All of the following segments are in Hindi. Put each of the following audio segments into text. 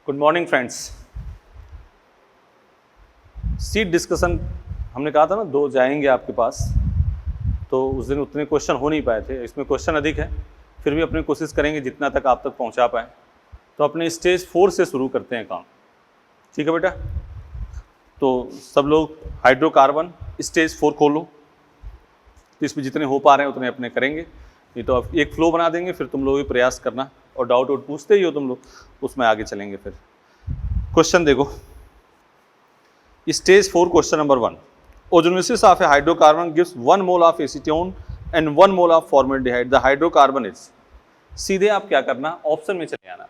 Good morning friends. Seat discussion हमने कहा था ना, 2 जाएंगे आपके पास, तो उस दिन उतने क्वेश्चन हो नहीं पाए थे। इसमें क्वेश्चन अधिक है, फिर भी अपनी कोशिश करेंगे जितना तक आप तक पहुंचा पाए। तो अपने स्टेज 4 से शुरू करते हैं काम, ठीक है बेटा। तो सब लोग हाइड्रोकार्बन स्टेज 4 खोलो। तो इसमें जितने हो पा रहे हैं उतने अपने करेंगे, नहीं तो आप एक फ्लो बना देंगे, फिर तुम लोग भी प्रयास करना, और डाउट वाउट पूछते ही हो तुम लोग, उसमें आगे चलेंगे। फिर क्वेश्चन देखो, stage 4 question number 1, ozonolysis of a hydrocarbon gives 1 mole of acetone and 1 mole of formaldehyde, the hydrocarbon is. सीधे आप क्या करना, ऑप्शन में चले आना।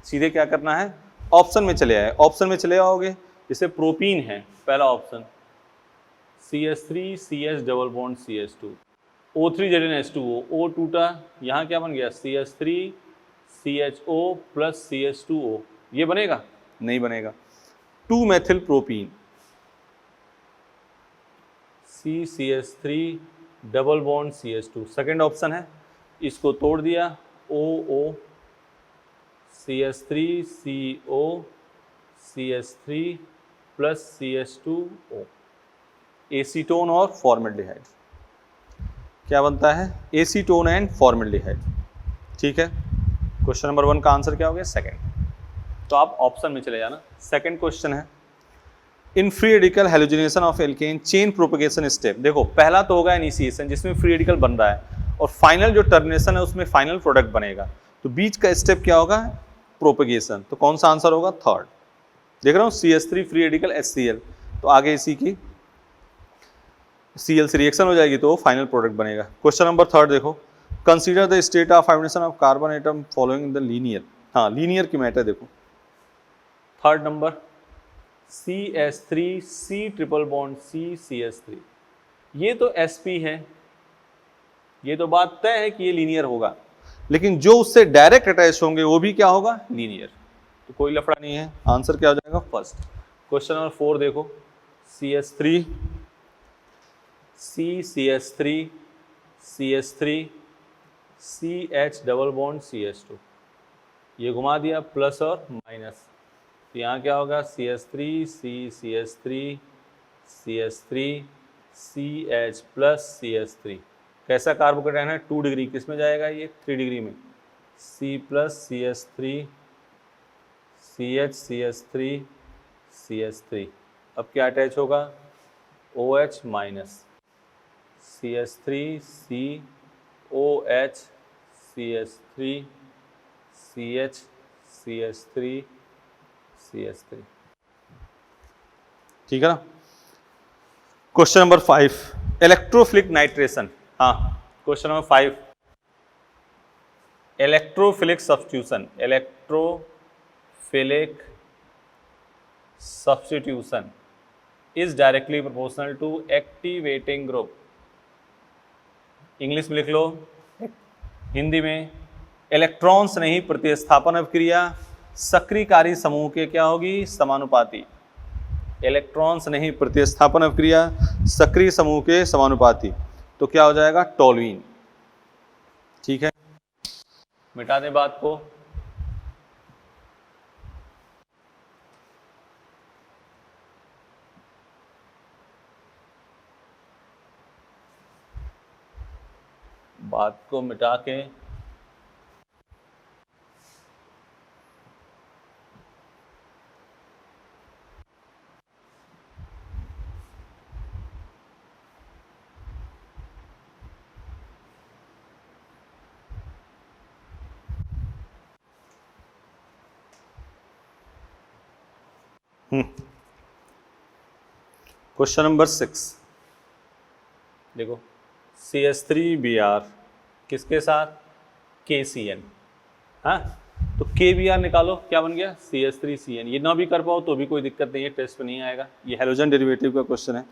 सीधे क्या करना है, ऑप्शन में चले आए। ऑप्शन में चले आओगे, जैसे प्रोपीन है, पहला option CH3 CH double bond CH2, O3 ZnH2O, O टूटा, यहाँ क्या बन गया CH3 CHO प्लस CH2O, ये बनेगा? नहीं बनेगा। 2 methyl propene CCH3 double bond CH2, second option है, इसको तोड़ दिया OO CH3 CO CH3 plus CH2O, acetone और फॉर्मेल्डिहाइड। क्या बनता है? एसीटोन एंड फॉर्मेल्डिहाइड, ठीक है। क्वेश्चन नंबर 1 का आंसर क्या हो गया? सेकंड। तो आप ऑप्शन में चले जाना। सेकंड क्वेश्चन है, in free radical halogenation of alkane chain propagation step. देखो, पहला तो होगा इनिशिएशन, जिसमें फ्री रेडिकल बन रहा है, और फाइनल जो टर्मिनेशन है उसमें फाइनल प्रोडक्ट बनेगा। तो बीच का स्टेप क्या होगा? प्रोपगेशन। तो कौन सा आंसर होगा? थर्ड। देख रहा हूँ CH3 फ्री रेडिकल HCl, तो आगे इसी की Cl से रिएक्शन हो जाएगी तो फाइनल प्रोडक्ट बनेगा। क्वेश्चन नंबर 3 देखो, consider the state of hybridisation of carbon atom following the linear. हाँ, लीनियर की मैटर देखो। Third number CH3 C triple bond CCH3, ये तो sp है, ये तो बात तय है कि ये लीनियर होगा, लेकिन जो उससे डायरेक्ट अटैच होंगे वो भी क्या होगा? लीनियर। तो कोई लफड़ा नहीं है, आंसर क्या हो जाएगा? फर्स्ट। क्वेश्चन नंबर 4 देखो, CH3 CCH3 CH3 CH double bond CH2, ये घुमा दिया प्लस और माइनस, तो यहाँ क्या होगा? CH3 CCH3 CH3 CH plus CH3। कैसा कार्बोकेटायन है? 2 डिग्री, किस में जाएगा ये? 3 डिग्री में। C plus CH3 CH CH3 CH3, अब क्या अटैच होगा? OH minus CH3 COH CH3 CH CH3 CH3, ठीक है ना। Question number 5, electrophilic nitration. हाँ, question number 5, electrophilic substitution. Electrophilic substitution is directly proportional to activating group. English में लिख लो, हिंदी में, इलेक्ट्रॉन्स नहीं, प्रतिस्थापन अभिक्रिया सक्रियकारी समूह के क्या होगी? समानुपाती। इलेक्ट्रॉन्स नहीं, प्रतिस्थापन अभिक्रिया सक्रिय समूह के समानुपाती, तो क्या हो जाएगा? टोल्यूइन, ठीक है। मिटा दें बात को। बात को मिटा के क्वेश्चन नंबर 6 देखो, CH3Br किसके साथ? KCN। हाँ, तो KBr निकालो, क्या बन गया? CH3CN। ये ना भी कर पाओ तो भी कोई दिक्कत नहीं है, टेस्ट पे नहीं आएगा, ये हेलोजन डेरिवेटिव का क्वेश्चन है।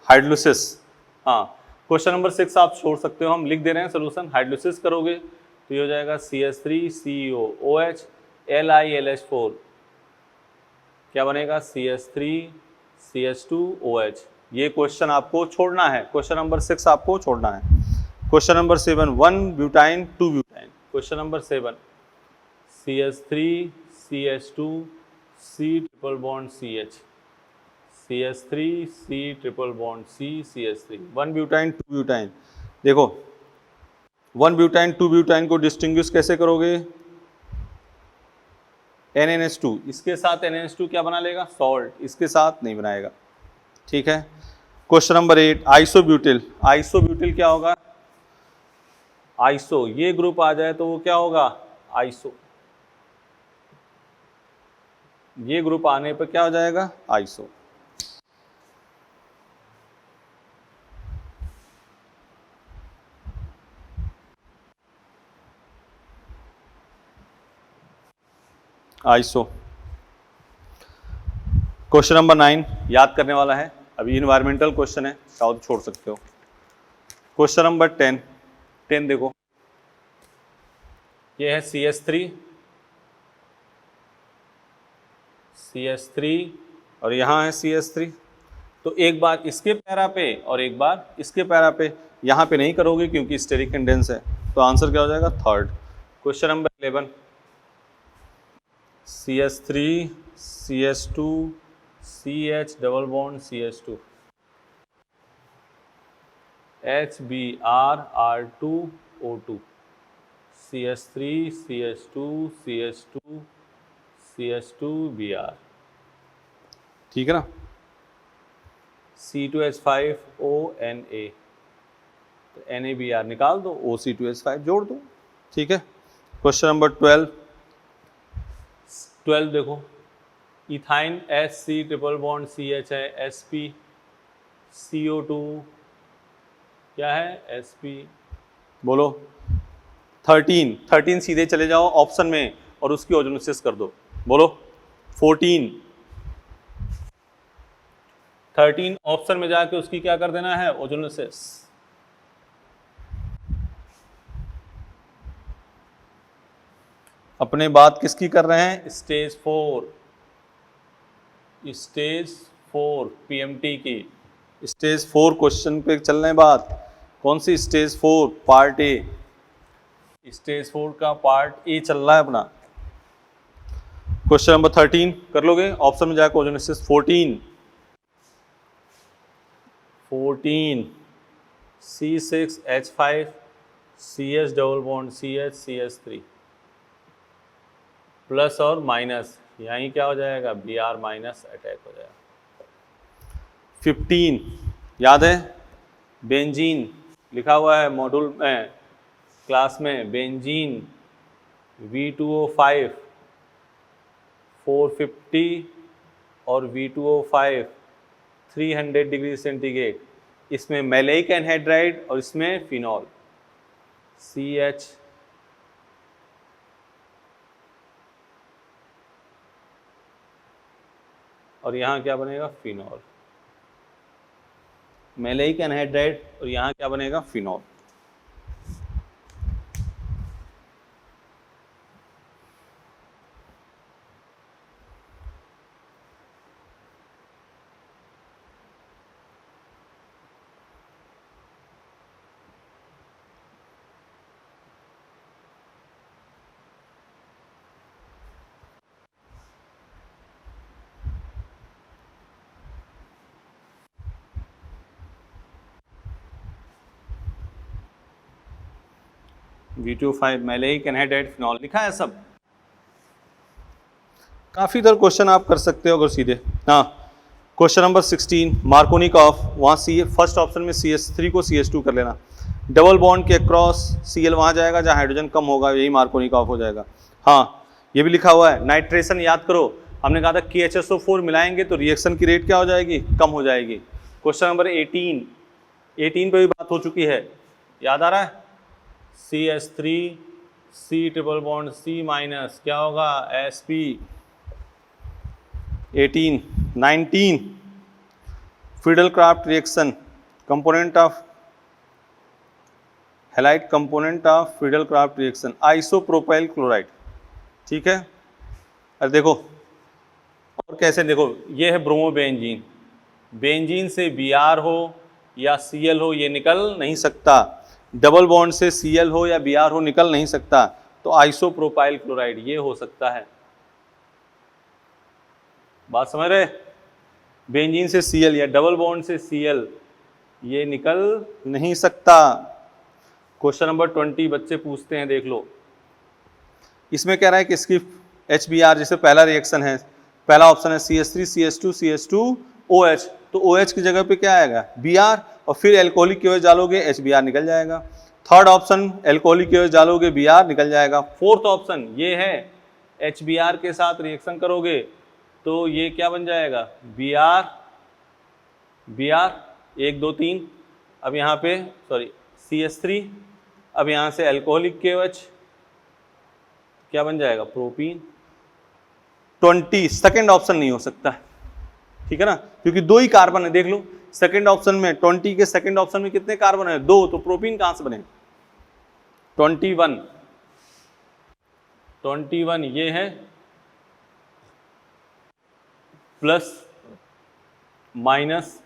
हाइड्रोलिसिस, हाँ, क्वेश्चन नंबर 6 आप छोड़ सकते हो, हम लिख दे रहे हैं सोल्यूशन। हाइड्रोलिसिस करोगे तो ये हो जाएगा CH3COOH LiLH4, क्या बनेगा? CH3CH2OH। ये क्वेश्चन आपको छोड़ना है, क्वेश्चन नंबर 6 आपको छोड़ना है। Question number 7, 1 butyne 2 butyne. Question number 7, CH3 CH2 C triple bond CH, CH3 C triple bond C CH3, 1 butyne 2 butyne. देखो 1 ब्यूटाइन 2 ब्यूटाइन को डिस्टिंग्विश कैसे करोगे? NNH2, इसके साथ NNH2 क्या बना लेगा? सॉल्ट, इसके साथ नहीं बनाएगा। ठीक है। Question number 8, isobutyl. आइसोब्यूटिल क्या होगा? आइसो, ये ग्रुप आ जाए तो वो क्या होगा? आइसो। ये ग्रुप आने पर क्या हो जाएगा? आइसो। आइसो। क्वेश्चन नंबर 9 याद करने वाला है, अभी इन्वायरमेंटल क्वेश्चन है, चाहो तो छोड़ सकते हो। क्वेश्चन नंबर 10 देखो, ये है CH3 और यहाँ है CH3। तो एक बार इसके पैरा पे और एक बार इसके पैरा पे, यहाँ पे नहीं करोगे क्योंकि स्टेरिक कंडेंस है, तो आंसर क्या हो जाएगा? Third. Question number 11, CH3 CH2 CH double bond CH2 HBr2O2 CH3 CH2 CH2 CH2Br, ठीक है ना? C2H5ONA, तो NaBr निकाल दो, OC2H5 जोड़ दो। ठीक है। क्वेश्चन नंबर 12 देखो, ethyne HC triple bond CH है, SP CO2 क्या है? SP। बोलो 13 सीधे चले जाओ ऑप्शन में और उसकी ओजोनिसिस कर दो। बोलो 13 ऑप्शन में जाके उसकी क्या कर देना है? ओजोनिसिस। अपने बात किसकी कर रहे हैं? स्टेज 4 PMT की। स्टेज 4 क्वेश्चन पे चल रहे हैं बात। कौन सी? Stage 4 part A. स्टेज 4 का पार्ट ए चल रहा है अपना। क्वेश्चन नंबर 13 कर लोगे? ऑप्शन में जाकर ओजोनिसिस। 14 C6H5 CH double bond CH CH3 plus और माइनस, यहीं क्या हो जाएगा? Br माइनस अटैक हो जाएगा। 15 याद है? बेंजीन लिखा हुआ है मॉड्यूल में, क्लास में। बेंजीन V2O5 450 और V2O5 300 डिग्री सेंटीग्रेड। इसमें मैलेइक एनहाइड्राइड और इसमें फिनॉल CH। और यहाँ क्या बनेगा? फिनॉल। मैलेइक एनहाइड्राइड और यहाँ क्या बनेगा? Phenol. V2O5 maleic anhydride phenol लिखा है सब। काफी इधर क्वेश्चन आप कर सकते हो अगर सीधे। हाँ, क्वेश्चन नंबर 16 मार्कोनिकॉफ। वहाँ फर्स्ट ऑप्शन में CH3 को CH2 कर लेना। डबल बॉन्ड के क्रॉस Cl वहाँ जाएगा जहाँ हाइड्रोजन कम होगा, यही मार्कोनिकॉफ हो जाएगा। हाँ, ये भी लिखा हुआ है। नाइट्रेशन याद करो, हमने कहा था KHSO4 मिलाएंगे तो रिएक्शन की रेट क्या हो जाएगी? कम हो जाएगी। क्वेश्चन नंबर 18 पे भी बात हो चुकी है, याद आ रहा है? CH3 C triple bond C minus क्या होगा? SP। 19 Friedel-Crafts reaction, component of halide component of Friedel-Crafts reaction isopropyl chloride. ठीक है। अरे देखो और कैसे, देखो ये है ब्रोमोबेंजीन। बेंजीन से Br हो या Cl हो ये निकल नहीं सकता। डबल बॉन्ड से Cl हो या Br हो निकल नहीं सकता। तो आइसोप्रोपाइल क्लोराइड ये हो सकता है। बात समझ रहे? बेंजीन से Cl या डबल बॉन्ड से Cl ये निकल नहीं सकता। क्वेश्चन नंबर 20 बच्चे पूछते हैं, देख लो। इसमें कह रहा है कि इसकी HBr जैसे पहला रिएक्शन है, पहला ऑप्शन है CH3 CH2 CH2 OH, तो OH की जगह पे क्या आएगा Br, और फिर एल्कोहलिक KOH डालोगे HBr निकल जाएगा। थर्ड ऑप्शन एल्कोहलिक KOH डालोगे Br निकल जाएगा। फोर्थ ऑप्शन ये है HBr के साथ रिएक्शन करोगे तो ये क्या बन जाएगा Br 1 2 3, अब यहाँ पे सॉरी CH3, अब यहाँ से एल्कोहलिक KOH क्या बन जाएगा प्रोपीन। 20 सेकेंड ऑप्शन नहीं हो सकता, ठीक है ना, क्योंकि 2 ही कार्बन है। देख लो सेकेंड ऑप्शन में 20 के सेकेंड ऑप्शन में कितने कार्बन है 2, तो प्रोपीन कहां से बने 21 ये है प्लस माइनस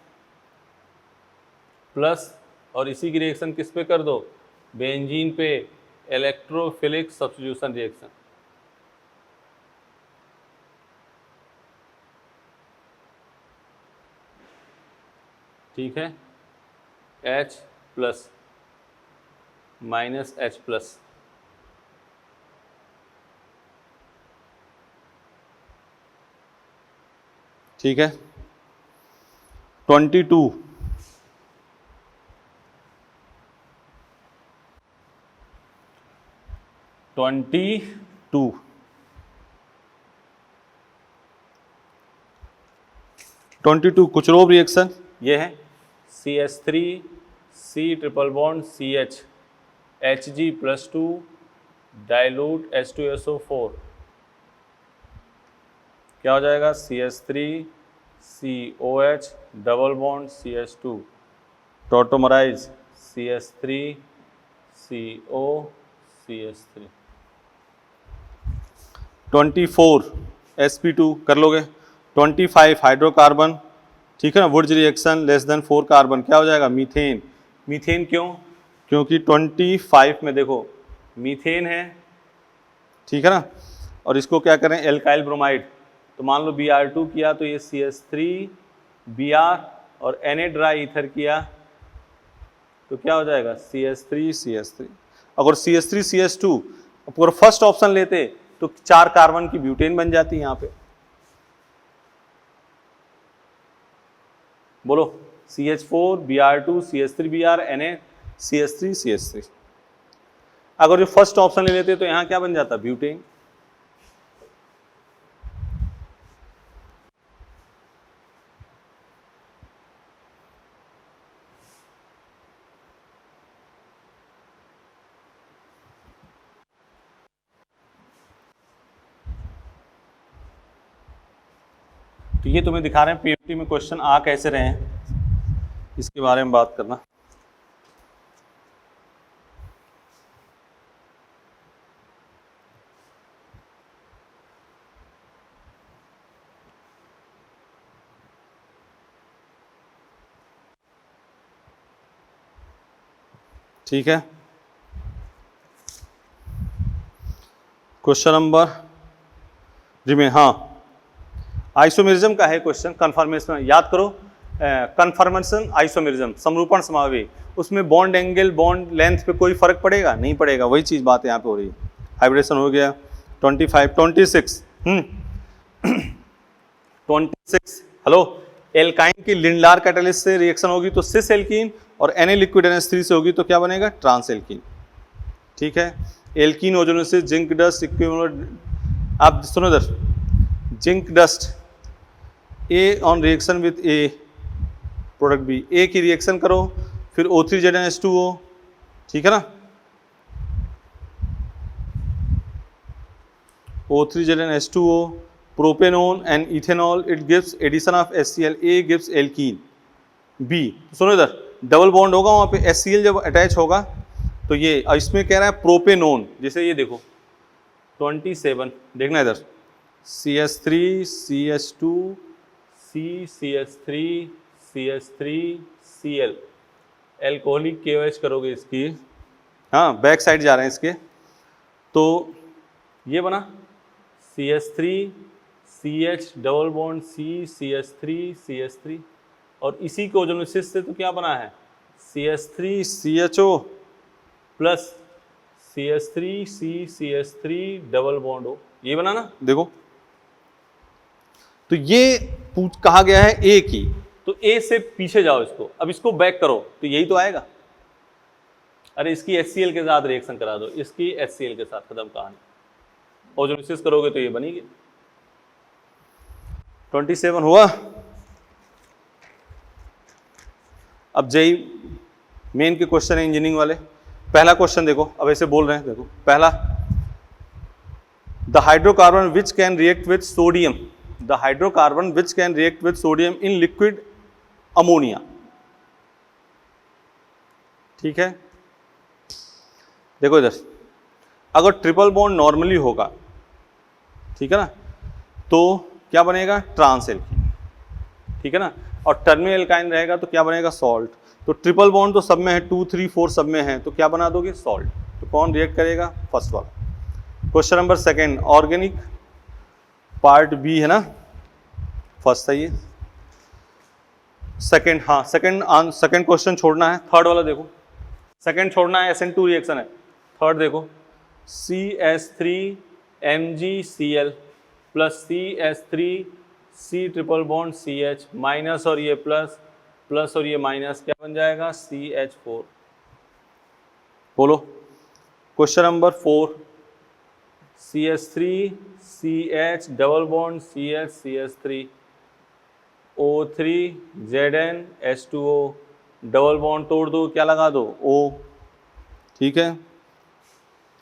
प्लस, और इसी की रिएक्शन किस पे कर दो बेंजीन पे, इलेक्ट्रोफिलिक सब्स्टिट्यूशन रिएक्शन। ठीक है, H plus minus H plus, ठीक है। 22 कुचरोव रिएक्शन ये है CH3 C triple bond CH Hg+2 dilute H2SO4, क्या हो जाएगा CH3 COH double bond CH2 टॉटोमराइज CH3 CO CH3। 24 sp2 कर लोगे। 25 हाइड्रोकार्बन, ठीक है ना, Wurtz reaction less than 4 carbon, क्या हो जाएगा मीथेन। मीथेन क्यों, क्योंकि 25 में देखो मीथेन है, ठीक है ना, और इसको क्या करें एल्काइल ब्रोमाइड, तो मान लो Br2 किया तो ये CH3 Br और Na ड्राई ईथर किया तो क्या हो जाएगा CH3 अगर CH3 CH2 अगर फर्स्ट ऑप्शन लेते तो 4 कार्बन की ब्यूटेन बन जाती यहाँ पे। बोलो CH4 Br2 CH3 Br Na CH3 CH3, अगर जो फर्स्ट ऑप्शन ले लेते तो यहाँ क्या बन जाता ब्यूटेन। तो ये तुम्हें दिखा रहे हैं पीएमटी में क्वेश्चन आ कैसे रहे हैं, इसके बारे में बात करना। ठीक है, क्वेश्चन नंबर रिमेन, हाँ आइसोमेरिज्म का है क्वेश्चन, कन्फर्मेशन याद करो। कन्फर्मेशन आइसोमेरिज्म समरूपण समावेश, उसमें बॉन्ड एंगल बॉन्ड लेंथ पे कोई फर्क पड़ेगा नहीं पड़ेगा, वही चीज बात यहाँ पे हो रही है। हाइब्रिडेशन हो गया 25 26 26 हेलो, एल्काइन की लिंडलार कैटालिस्ट से रिएक्शन होगी तो सिस एल्कीन, और Na लिक्विड NH3 से होगी तो क्या बनेगा ट्रांस एल्कीन। ठीक है, alkene ozonolysis zinc dust equivalent, आप सुनो इधर, zinc dust A on reaction with A product B, A की रिएक्शन करो फिर O3ZnH2O, ठीक है ना, O3ZnH2O propanone and ethanol, it gives addition of HCl, A gives alkene, B सुनो इधर डबल बॉन्ड होगा वहाँ पे HCl जब अटैच होगा तो ये, इसमें कह रहा है प्रोपेनोन, जैसे ये देखो 27 देखना इधर CH3 CH2 CH3 CH3 Cl, alcoholic KOH करोगे इसकी, हाँ बैक साइड जा रहे हैं इसके, तो ये बना CH3 CH double bond CH3 CH3, और इसी को ओजोन स्थिति से तो क्या बना है CH3 CHO plus CH3 CH3 double bond O, ये बना ना। देखो तो ये कहा गया है A की, तो A से पीछे जाओ इसको, अब इसको बैक करो तो यही तो आएगा। अरे इसकी HCl के साथ रिएक्शन करा दो, इसकी HCl के साथ, खत्म कहानी। ओजोन स्थिति करोगे तो ये बनेगी। 27 हुआ। अब जेई मेन के क्वेश्चन है इंजीनियरिंग वाले। पहला क्वेश्चन देखो, अब ऐसे बोल रहे हैं, देखो पहला, the hydrocarbon which can react with sodium, the hydrocarbon which can react with sodium in liquid ammonia. ठीक है, देखो इधर, अगर ट्रिपल बॉन्ड नॉर्मली होगा, ठीक है ना, तो क्या बनेगा ट्रांस एल्कीन, ठीक है ना, और टर्मिनल एल्काइन रहेगा तो क्या बनेगा सॉल्ट। तो ट्रिपल बॉन्ड तो सब में है, 2 3 4 सब में है, तो क्या बना दोगे सॉल्ट। तो कौन रिएक्ट करेगा, फर्स्ट वाला। Question number second, organic part B है ना, फर्स्ट सही है। सेकंड, हाँ सेकंड क्वेश्चन छोड़ना है, थर्ड वाला देखो, सेकंड छोड़ना है, SN2 रिएक्शन है। थर्ड देखो, CH3 MgCl plus CH3 C triple bond CH minus, और ये प्लस, प्लस और ये माइनस, क्या बन जाएगा CH4। बोलो। Question number 4, CH3 CH double bond CH CH3 O3 Zn H2O, double bond तोड़ दो, क्या लगा दो O, ठीक है।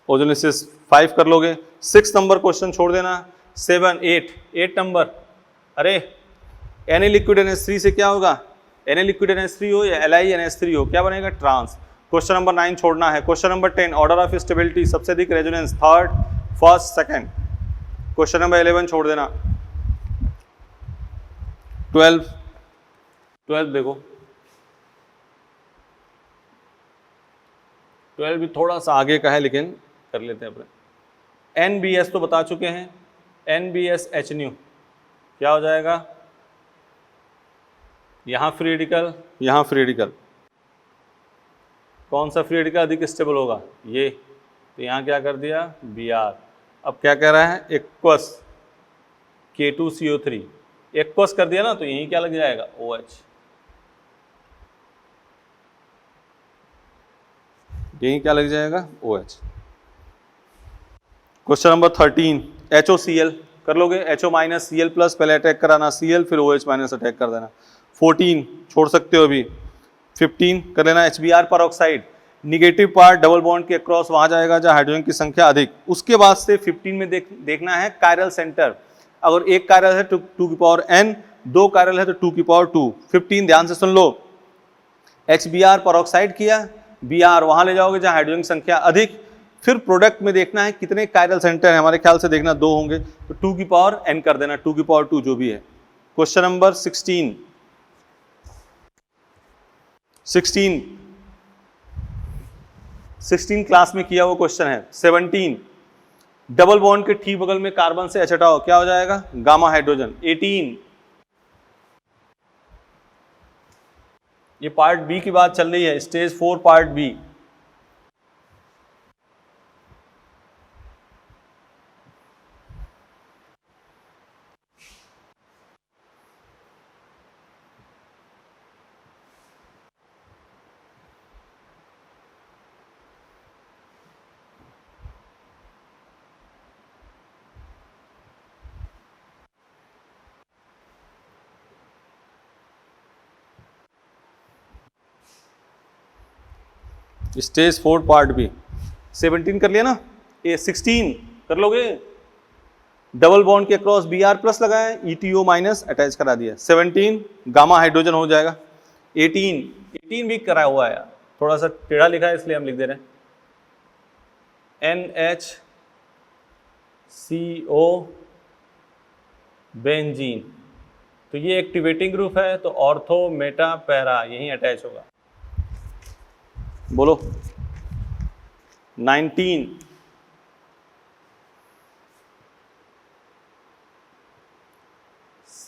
ओजोन स्थिति 5 कर लोगे। 6 नंबर क्वेश्चन छोड़ देना, 7 8 नंबर, अरे Na लिक्विड NH3 से क्या होगा, Na लिक्विड NH3 हो या Li NH3 हो, क्या बनेगा ट्रांस। क्वेश्चन नंबर 9 छोड़ना है। Question number 10, order of stability, सबसे अधिक resonance, third first second. Question number 11 छोड़ देना। 12 देखो, 12 भी थोड़ा सा आगे का है लेकिन कर लेते हैं अपने। NBS तो बता चुके हैं, NBS HNU क्या हो जाएगा, यहाँ फ्री रेडिकल, यहाँ फ्री रेडिकल, कौन सा फ्री रेडिकल अधिक स्टेबल होगा, ये, तो यहाँ क्या कर दिया Br। अब क्या कह रहा है एक्वस K2CO3, एक्वस कर दिया ना, तो यहीं क्या लग जाएगा OH, यहीं क्या लग जाएगा OH। क्वेश्चन नंबर 13, HOCl कर लोगे, HO माइनस Cl प्लस, पहले अटैक कराना Cl, फिर OH माइनस अटैक कर देना। 14 छोड़ सकते हो अभी, 15 कर लेना HBr peroxide, negative part double bond के अक्रॉस वहां जाएगा जहां हाइड्रोजन की संख्या अधिक। उसके बाद से 15 में देखना है कायरल सेंटर, अगर एक कायरल है तो 2 की पावर n, 2 कायरल है तो 2 की पावर 2। 15 ध्यान से सुन लो, HBr परऑक्साइड किया, Br वहां ले जाओगे जहां हाइड्रोजन की संख्या अधिक, फिर प्रोडक्ट में देखना है कितने कायरल सेंटर है, हमारे ख्याल से देखना 2 होंगे, तो 2 की पावर n कर देना, 2 की पावर 2 जो भी है। क्वेश्चन नंबर 16 क्लास में किया हुआ क्वेश्चन है। 17, डबल बॉन्ड के ठीक बगल में कार्बन से H हटाओ, क्या हो जाएगा गामा हाइड्रोजन। 18, ये पार्ट बी की बात चल रही है, stage 4 part B. Stage 4 part B. 17 कर लिया ना, ये 16 कर लोगे, डबल बॉन्ड के क्रॉस Br प्लस लगाया, ETO माइनस अटैच करा दिया, 17 गामा हाइड्रोजन हो जाएगा। 18 भी करा हुआ है, थोड़ा सा टेढ़ा लिखा है इसलिए हम लिख दे रहे हैं, NHCO बेंजीन, तो ये एक्टिवेटिंग ग्रुप है, तो ऑर्थो मेटा पैरा यहीं अटैच होगा। बोलो। 19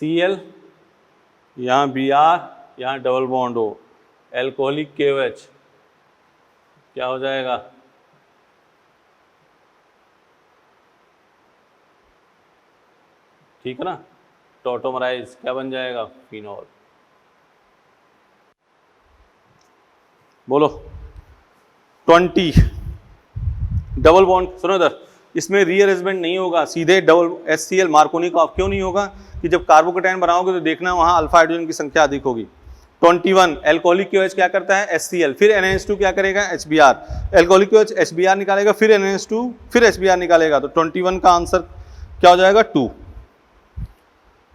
Cl, यहाँ Br, यहाँ double bond O, alcoholic KOH, क्या हो जाएगा? ठीक है ना, टॉटोमराइज क्या बन जाएगा? फिनॉल। बोलो 20 डबल बॉन्ड, सुनो इधर, इसमें रीअरेंजमेंट नहीं होगा, सीधे डबल HCl मार्कोनिकॉफ। क्यों नहीं होगा? कि जब कार्बोकेटायन बनाओगे तो देखना वहां अल्फा हाइड्रोजन की संख्या अधिक होगी। 21 एल्कोहलिक KOH क्या करता है? HCl, फिर NaH2 क्या करेगा? HBr, एल्कोहलिक KOH HBr निकालेगा, फिर NaH2, फिर HBr निकालेगा, तो 21 का आंसर क्या हो जाएगा? 2।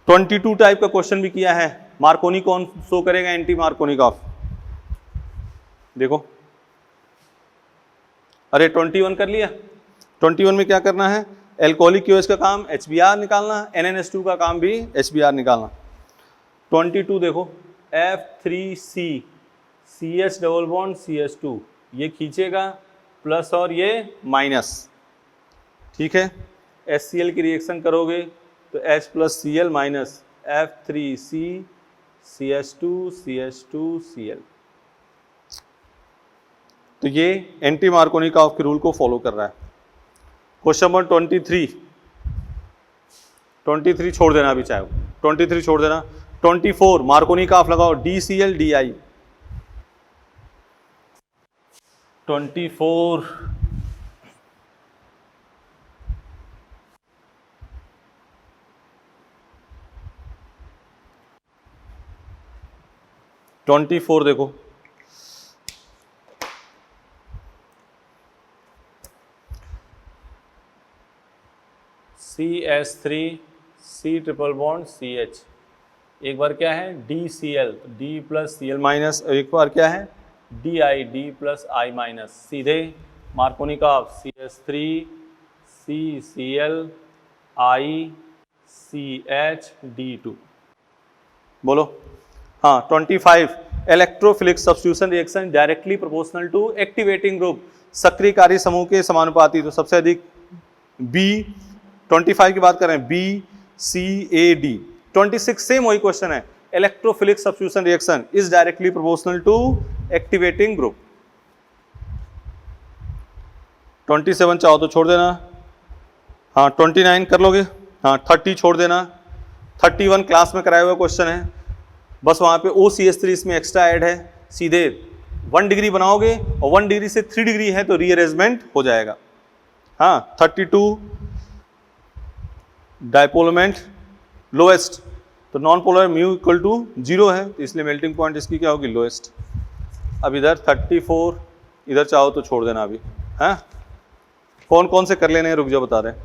22 टाइप का क्वेश्चन भी किया है, मार्कोनी कौन शो करेगा? Anti Markovnikov. देखो, अरे 21 कर लिया। 21 में क्या करना है? एल्कोहलिक KOH का काम HBr निकालना, NaH2 का काम भी HBr निकालना। 22 देखो, F3C CH double bond CH2, ये खींचेगा प्लस और ये माइनस, ठीक है। HCl की रिएक्शन करोगे तो H plus Cl minus F3C CH2 CH2 Cl। तो ये एंटी मार्कोनिकॉफ के रूल को फॉलो कर रहा है। क्वेश्चन नंबर 23 छोड़ देना अभी, चाहे 23 छोड़ देना। 24 मार्कोनिकॉफ लगाओ, DCl DI। 24 देखो, CH3 C triple bond CH, एक बार क्या है? DCl D plus Cl minus, एक बार क्या है? DI D plus I minus. सीधे Markovnikov CH3 CCl I CH D2। बोलो हाँ। 25 electrophilic substitution reaction directly proportional to activating group, सक्रियकारी समूह के समानुपाती, तो सबसे अधिक B। 25 की बात कर रहे हैं, BCAD। 26 सेम वही क्वेश्चन है, electrophilic substitution reaction is directly proportional to activating group. 27 चाहो तो छोड़ देना, हाँ 29 कर लोगे, हाँ 30 छोड़ देना। 31 क्लास में कराया हुआ क्वेश्चन है, बस वहां पे OCH3 इसमें एक्स्ट्रा ऐड है, सीधे 1 डिग्री बनाओगे और 1 डिग्री से 3 डिग्री है तो रीअरेंजमेंट हो जाएगा। हाँ 32 डायपोलमेंट लोएस्ट, तो non polar mu equal to 0 है, तो इसलिए मेल्टिंग पॉइंट इसकी क्या होगी? लोएस्ट। अब इधर 34, इधर चाहो तो छोड़ देना अभी। हाँ कौन कौन से कर लेने हैं, रुक जाओ बता रहे हैं।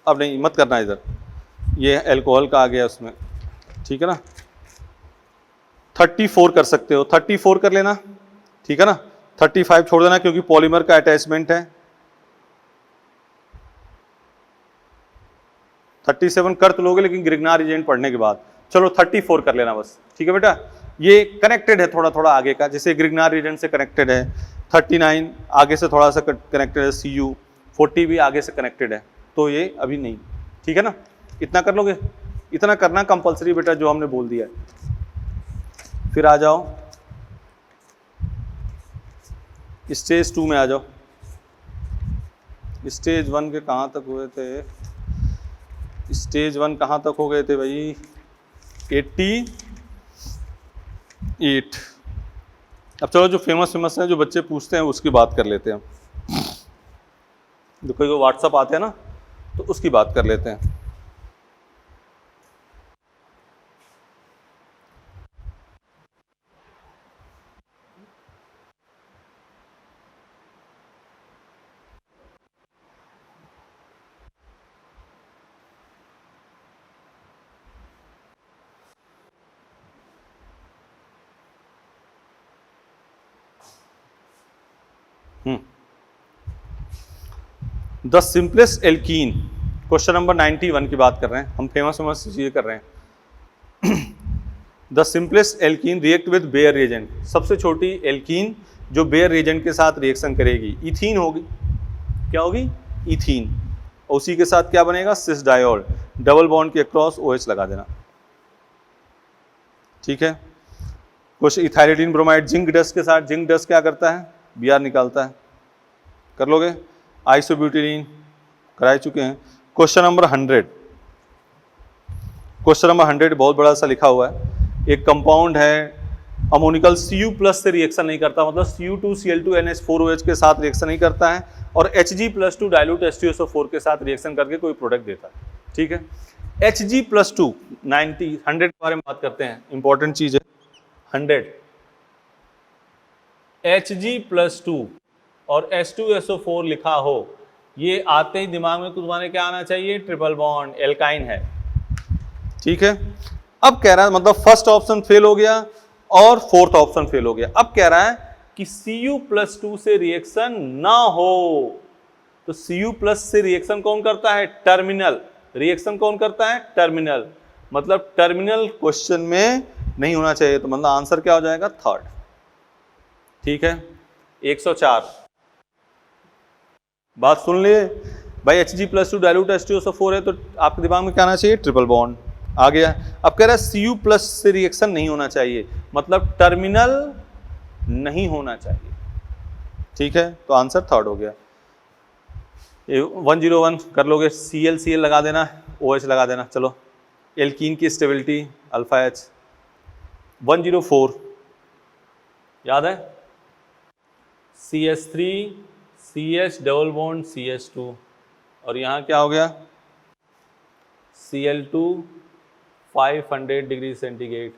अब नहीं मत करना इधर, ये अल्कोहल का आ गया उसमें, ठीक है ना। 34 कर सकते हो, 34 कर लेना, ठीक है ना। 35 छोड़ देना क्योंकि पॉलीमर का अटैचमेंट है। 37 कर तो लोगे लेकिन ग्रिग्नार एजेंट पढ़ने के बाद। चलो 34 कर लेना बस, ठीक है बेटा। ये कनेक्टेड है थोड़ा थोड़ा आगे का, जैसे ग्रिग्नार एजेंट से कनेक्टेड है। 39 आगे से थोड़ा सा कनेक्टेड है, CU। 40 भी आगे से कनेक्टेड है, तो ये अभी नहीं, ठीक है ना। इतना कर लोगे, इतना करना कंपलसरी बेटा जो हमने बोल दिया है। फिर आ जाओ स्टेज 2 में आ जाओ। स्टेज 1 के कहाँ तक हुए थे? स्टेज 1 कहाँ तक हो गए थे भाई? 88। अब चलो जो फेमस है, जो बच्चे पूछते हैं उसकी बात कर लेते हैं। जो कोई व्हाट्सअप आते हैं ना, तो उसकी बात कर लेते हैं। The simplest alkene, question number 91 की बात कर रहे हैं हम, फेमस चीजें कर रहे हैं। The simplest alkene react with Baeyer reagent, सबसे छोटी एल्कीन जो बेयर रिएजेंट के साथ रिएक्शन करेगी, इथीन होगी। क्या होगी? इथीन। उसी के साथ क्या बनेगा? सिस डायोल। डबल बॉन्ड के अक्रॉस OH लगा देना। ठीक है, कुछ इथाइलिन ब्रोमाइड जिंक डस्ट के साथ, जिंक डस्ट क्या करता है, Br निकालता है, कर लोगे। आइसोब्यूटिलीन करा चुके हैं। क्वेश्चन नंबर 100, क्वेश्चन नंबर 100 बहुत बड़ा सा लिखा हुआ है। एक कंपाउंड है अमोनिकल Cu प्लस से रिएक्शन नहीं करता, मतलब Cu2Cl2NH4OH के साथ रिएक्शन नहीं करता है, और Hg+2 डाइल्यूट H2SO4 के साथ रिएक्शन करके कोई प्रोडक्ट देता है। ठीक है, Hg+2 100 के बारे में बात करते हैं, इंपॉर्टेंट चीज है 100। Hg+2 और H2SO4 लिखा हो, ये आते ही दिमाग में तुम्हारे क्या आना चाहिए, ट्रिपल बॉन्ड, एल्काइन है। ठीक है, अब कह रहा है मतलब फर्स्ट ऑप्शन फेल हो गया और फोर्थ ऑप्शन फेल हो गया। अब कह रहा है कि Cu+2 से रिएक्शन ना हो, तो Cu+ से रिएक्शन कौन करता है, टर्मिनल। रिएक्शन कौन करता है, टर्मिनल, मतलब टर्मिनल क्वेश्चन में नहीं होना चाहिए, तो मतलब आंसर क्या हो जाएगा, थर्ड। ठीक है, 104 बात सुन लिए भाई, Hg+2 डाइल्यूट H2SO4 है, तो आपके दिमाग में क्या आना चाहिए, ट्रिपल बॉन्ड आ गया। अब कह रहा है Cu+ से रिएक्शन नहीं होना चाहिए, मतलब टर्मिनल नहीं होना चाहिए। ठीक है, तो आंसर थर्ड हो गया। 101 कर लोगे, Cl लगा देना, OH लगा देना। चलो, एल्कीन की स्टेबिलिटी अल्फा H। 104 याद है, CH3 CH double bond CH2, और यहाँ क्या हो गया, Cl2 500 डिग्री सेंटीग्रेड,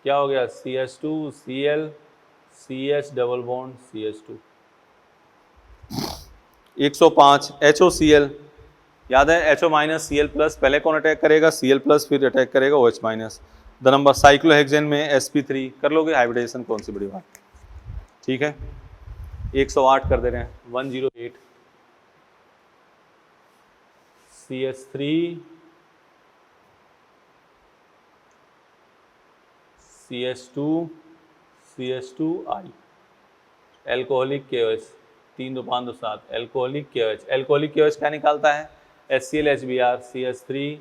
क्या हो गया, CH2 Cl CH double bond CH2। 105 HOCl याद है, HO- Cl+, पहले कौन अटैक करेगा, Cl+, फिर अटैक करेगा OH-। द नंबर साइक्लोहेक्सेन में sp3 कर लोगे, हाइब्रिडेशन कौन सी बड़ी बात। ठीक है, 108 कर दे रहे हैं। 108 CH3 CH2 CH2I, alcoholic KOH, 3 2 5 2 7, alcoholic KOH। Alcoholic KOH क्या निकालता है, HCl HBr CH3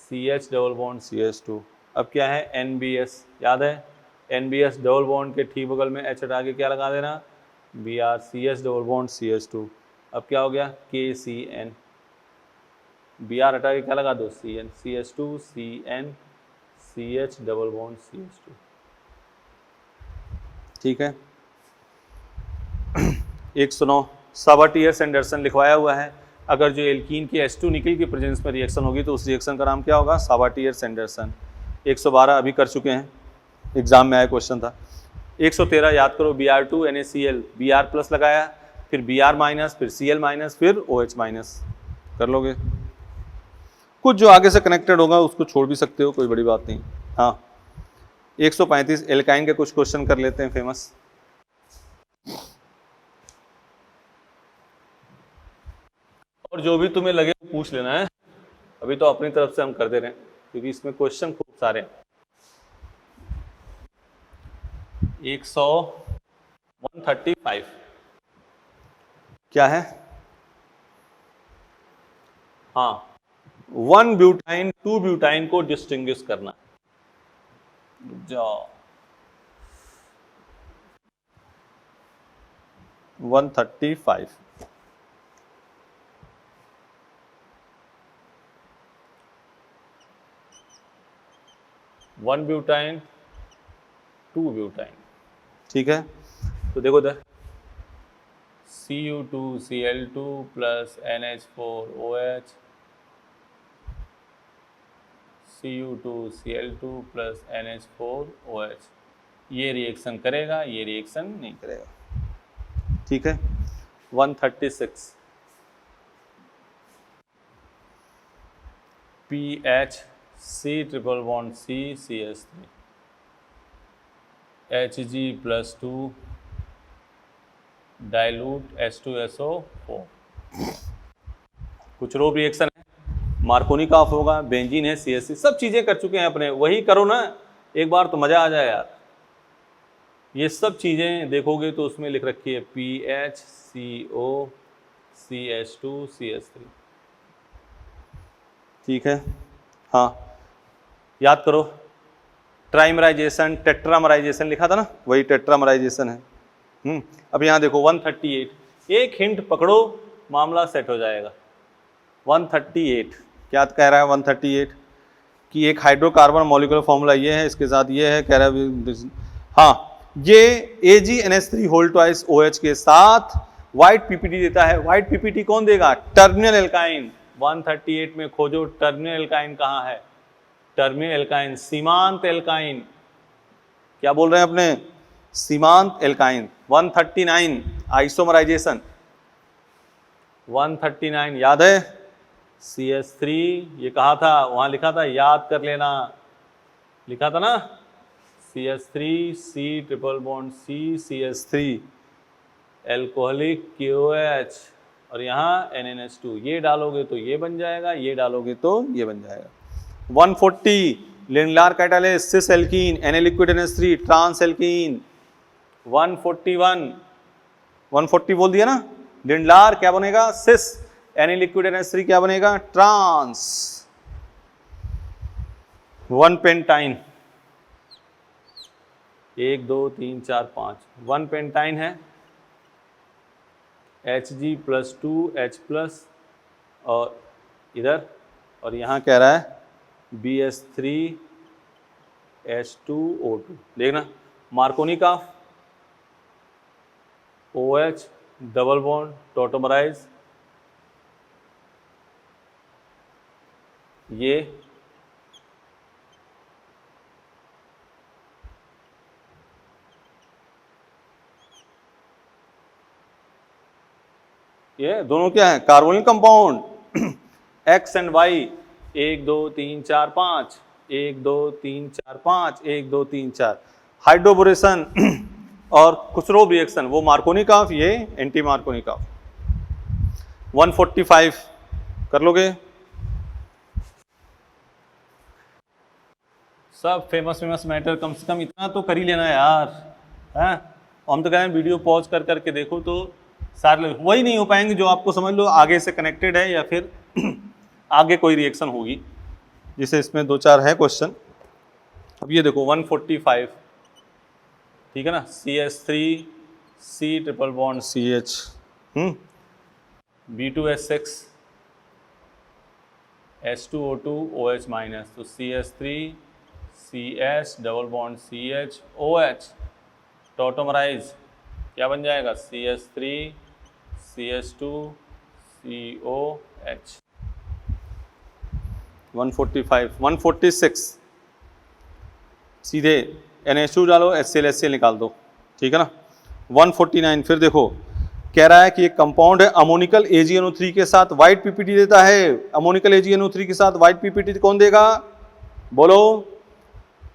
CH double bond CH2। अब क्या है, NBS याद है, NBS डबल बॉन्ड के ठीक बगल में H हटा के क्या लगा देना, Br CH double bond CH2। अब क्या हो गया, KCN, Br हटा के क्या लगा दो, CN, CH2 CN CH double bond CH2। ठीक है, 109 साबाटियर एंडरसन लिखवाया हुआ है। अगर जो एल्कीन की H2 निकल की प्रेजेंस में रिएक्शन होगी तो उस रिएक्शन का नाम क्या होगा, साबाटियर एंडरसन। 112 अभी कर चुके हैं, एग्जाम में आया क्वेश्चन था। 113 याद करो, Br2 NaCl, Br+ लगाया, फिर Br-, फिर Cl-, फिर OH-, कर लोगे। कुछ जो आगे से कनेक्टेड होगा उसको छोड़ भी सकते हो, कोई बड़ी बात नहीं। हाँ, 135 एल्काइन के कुछ क्वेश्चन कर लेते हैं फेमस। और जो भी तुम्हें लगे पूछ लेना है, अभी तो अपनी तरफ से हम कर दे रहे हैं क्योंकि इसमें क्वेश्चन खूब सारे हैं। 135 क्या है, हाँ, 1 ब्यूटाइन 2 ब्यूटाइन को डिस्टिंग्विश करना। जाओ 135 1 ब्यूटाइन 2 ब्यूटाइन। ठीक है, तो देखो इधर Cu2Cl2 plus NH4OH, Cu2Cl2 plus NH4OH, ये रिएक्शन करेगा, ये रिएक्शन नहीं करेगा। ठीक है, 136 PHC triple bond C CH3 Hg+2 dilute H2SO4। कुछ रो रिएक्शन है, मार्कोनी का ऑफ होगा, बेंजीन है, CH3, सब चीजें कर चुके हैं अपने, वही करो ना एक बार तो मजा आ जाए यार। ये सब चीजें देखोगे तो उसमें लिख रखी है PHCO CH2 CH3। ठीक है, हाँ याद करो, ट्राइमराइजेशन टेट्रामराइजेशन लिखा था ना, वही टेट्रामराइजेशन है। अब यहाँ देखो 138, एक हिंट पकड़ो मामला सेट हो जाएगा। 138 क्या कह रहा है? 138 कि एक हाइड्रोकार्बन मॉलिक्यूलर फॉर्मूला ये है, इसके साथ ये है, कह रहा है हाँ ये AgNH3 होल ट्वाइस OH के साथ व्हाइट पीपीटी देता है। व्हाइट पीपीटी कौन देगा? Terminal alkyne. 138 में खोजो टर्मिनल एल्काइन कहाँ है? टर्मिनल एल्काइन, सीमांत एल्काइन। क्या बोल रहे हैं अपने? सीमांत एल्काइन। 139 आइसोमराइजेशन, 139 याद है? CH3 ये कहा था, वहां लिखा था, याद कर लेना, लिखा था ना, CH3 C triple bond C CH3 alcoholic KOH और यहाँ NNH2, ये डालोगे तो ये बन जाएगा, ये डालोगे तो ये बन जाएगा। 140 Lindlar catalyst cis alkene Na liquid NH3 trans alkene. 140 बोल दिया ना, लिंडलार क्या बनेगा? सिस, Na लिक्विड NH3 क्या बनेगा? ट्रांस। 1 पेंटाइन, 1 2 3 4 5, 1 पेंटाइन है, Hg+2H+ और इधर, और यहाँ कह रहा है BH3H2O2। देखना, मार्कोनिकॉफ OH डबल बॉन्ड टॉटोमराइज, ये दोनों क्या है? Carbonyl compound. X and Y, 1 2 3 4 5, 1 2 3 4 5, 1 2 3 4, hydroboration और कुसरोव रिएक्शन, वो मार्कोनिकॉफ, ये एंटी मार्कोनिकॉफ। 145 कर लोगे? सब फेमस मैटर, कम से कम इतना तो कर ही लेना यार, हैं? हम तो कह रहे हैं वीडियो पॉज कर करके देखो, तो सारे वही नहीं हो पाएंगे जो आपको समझ लो आगे से कनेक्टेड है, या फिर आगे कोई रिएक्शन होगी, जिसे इसमें 2-4 है क्वेश्चन। अब ये देखो 145, ठीक है ना, CH3 C triple bond CH, B2H6 H2O2 OH minus, तो CH3 CH double bond CH OH टॉटोमराइज क्या बन जाएगा? CH3 CH2 COH। 145, 146 सीधे NH2 डालो, HCl निकाल दो, ठीक है ना। 149 फिर देखो, कह रहा है कि एक कंपाउंड है अमोनिकल AgNO3 के साथ व्हाइट पीपीटी देता है। अमोनिकल AgNO3 के साथ व्हाइट पीपीटी कौन देगा? बोलो?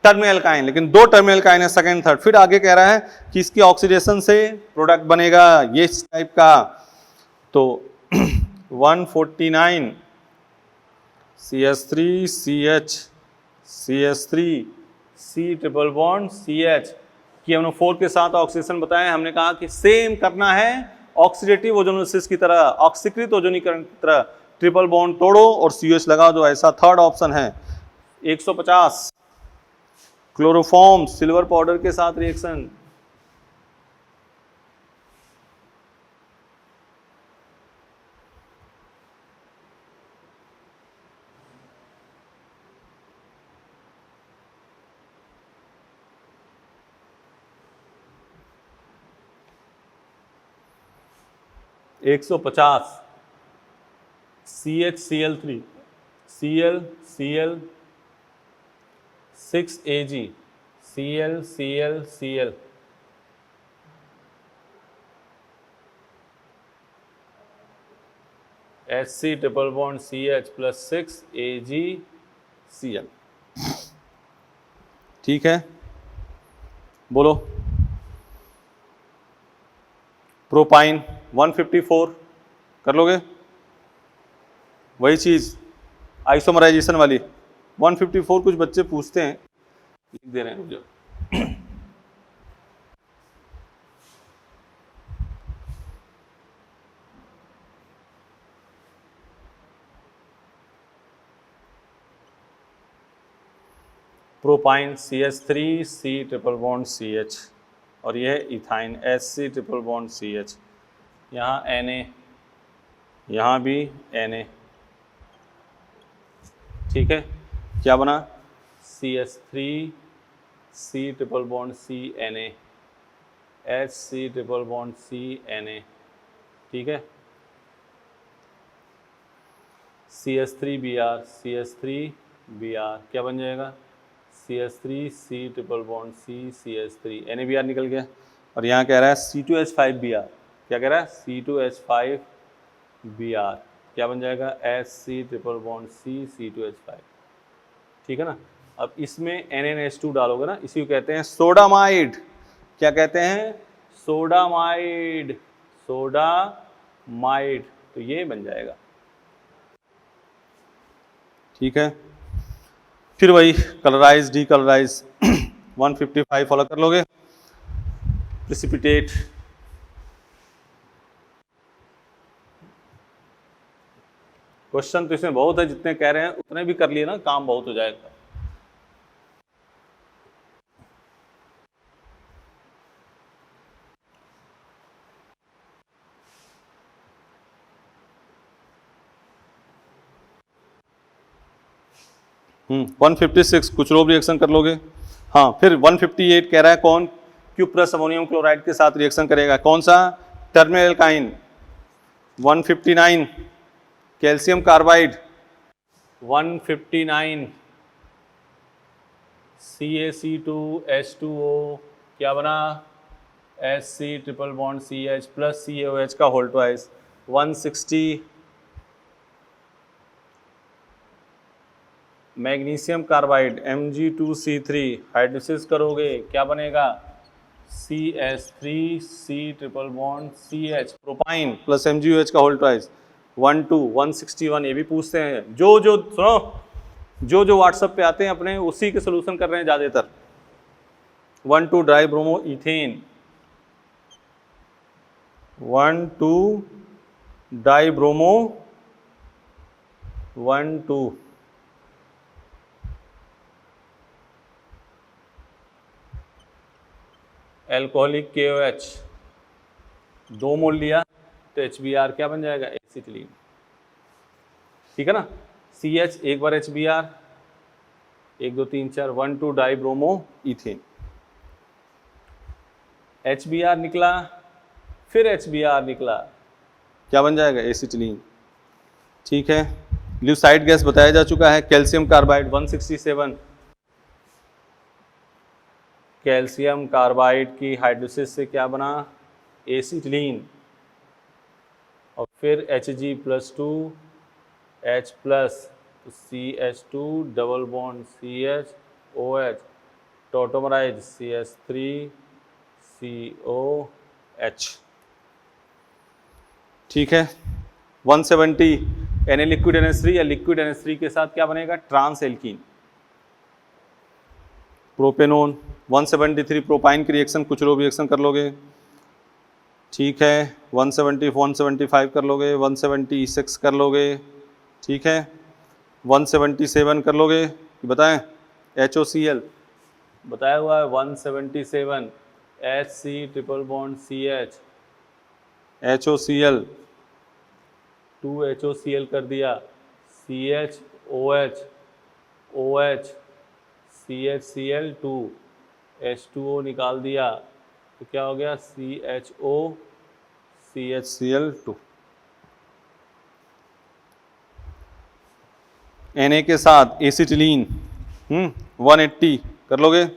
टर्मिनल एल्काइन, लेकिन 2 टर्मिनल एल्काइन है, सेकंड थर्ड। फिर आगे कह रहा है कि इसकी ऑक्सीडेशन से प्रोडक्ट बनेगा ये इस टाइप का। तो 149 CH3 CH CH3 C triple bond CH कि हमने 4 के साथ ऑक्सीडेशन बताया, हमने कहा कि सेम करना है ऑक्सीडेटिव ओजोनोलिसिस की तरह, ऑक्सीकृत ओजोनीकरण की तरह। ट्रिपल बॉन्ड तोड़ो और CH लगा दो, ऐसा थर्ड ऑप्शन है। 150 क्लोरोफॉर्म सिल्वर पाउडर के साथ reaction, (150) CHCl3 Cl 6Ag Cl HC triple bond CH + 6AgCl, ठीक है। बोलो? प्रोपाइन 154 कर लोगे? वही चीज आइसोमराइजेशन वाली 154। कुछ बच्चे पूछते हैं, लिख दे रहे हैं मुझे। Propyne CH3 C triple bond CH, और यह है ethyne HC triple bond CH, यहाँ Na, यहाँ भी Na, ठीक है। क्या बना? CH3 C triple bond C Na, HC triple bond C Na, ठीक है। CH3Br, CH3Br क्या बन जाएगा? CH3 C triple bond C CH3 NaBr निकल गया। और यहाँ कह रहा है C2H5Br, क्या कह रहा है? C2H5Br क्या बन जाएगा? HC triple bond C C2H5, ठीक है ना। अब इसमें NaNH2 डालोगे ना, इसी को कहते हैं सोडामाइड। क्या कहते हैं? सोडामाइड, सोडामाइड, तो ये बन जाएगा, ठीक है। फिर वही कलराइज डीकलराइज 155 फॉलो कर लोगे। प्रिसिपिटेट, क्वेश्चन तो इसमें बहुत है, जितने कह रहे हैं उतने भी कर लिए ना, काम बहुत हो जाएगा। 156 कुचलोव रिएक्शन कर लोगे। हाँ, फिर 158 कह रहा है कौन क्यू प्लस अमोनियम क्लोराइड के साथ रिएक्शन करेगा? कौन सा? Terminal alkyne. 159 calcium carbide, 159 CaC2H2O क्या बना? HC triple bond CH plus CaOH का whole twice. 160 magnesium carbide Mg2C3 hydrolysis करोगे क्या बनेगा? CH3C triple bond CH propyne plus MgOH का होल ट्वाइस। 161 ये भी पूछते हैं, जो सुनो, जो व्हाट्सएप पे आते हैं अपने उसी के सोल्यूशन कर रहे हैं ज़्यादातर। 12 dry bromo ethane, 12 die bromo 12 alcoholic KOH 2 मोल लिया तो HBr क्या बन जाएगा? एसिटिलीन, ठीक है ना। CH एक बार HBr 1 2 3 4 12 die bromo ethane, HBr निकला, फिर HBr निकला, क्या बन जाएगा? एसिटिलीन, ठीक है। ल्यूसाइड गैस बताया जा चुका है। कैल्शियम कार्बाइड 167 कैल्शियम कार्बाइड की हाइड्रोलिसिस से क्या बना? एसिटिलीन, और फिर Hg+2 H plus CH2 double bond CH tautomerise CH3COH, ठीक है। 170 Na लिक्विड NH3 या लिक्विड NH3 के साथ क्या बनेगा? Trans alkene, propanone. 173 प्रोपाइन की रिएक्शन कुचलोव रिएक्शन कर लोगे, ठीक है। 175 कर लोगे, 176 कर लोगे, ठीक है। 177 कर लोगे, बताएं? HOCl बताया हुआ है 177 HC triple bond CH, HOCl 2 HOCl कर दिया, CHOH OH CHCl2 H2O निकाल दिया, तो क्या हो गया? CHO CHCl2। Na के साथ एसिटिलीन 180 कर लोगे।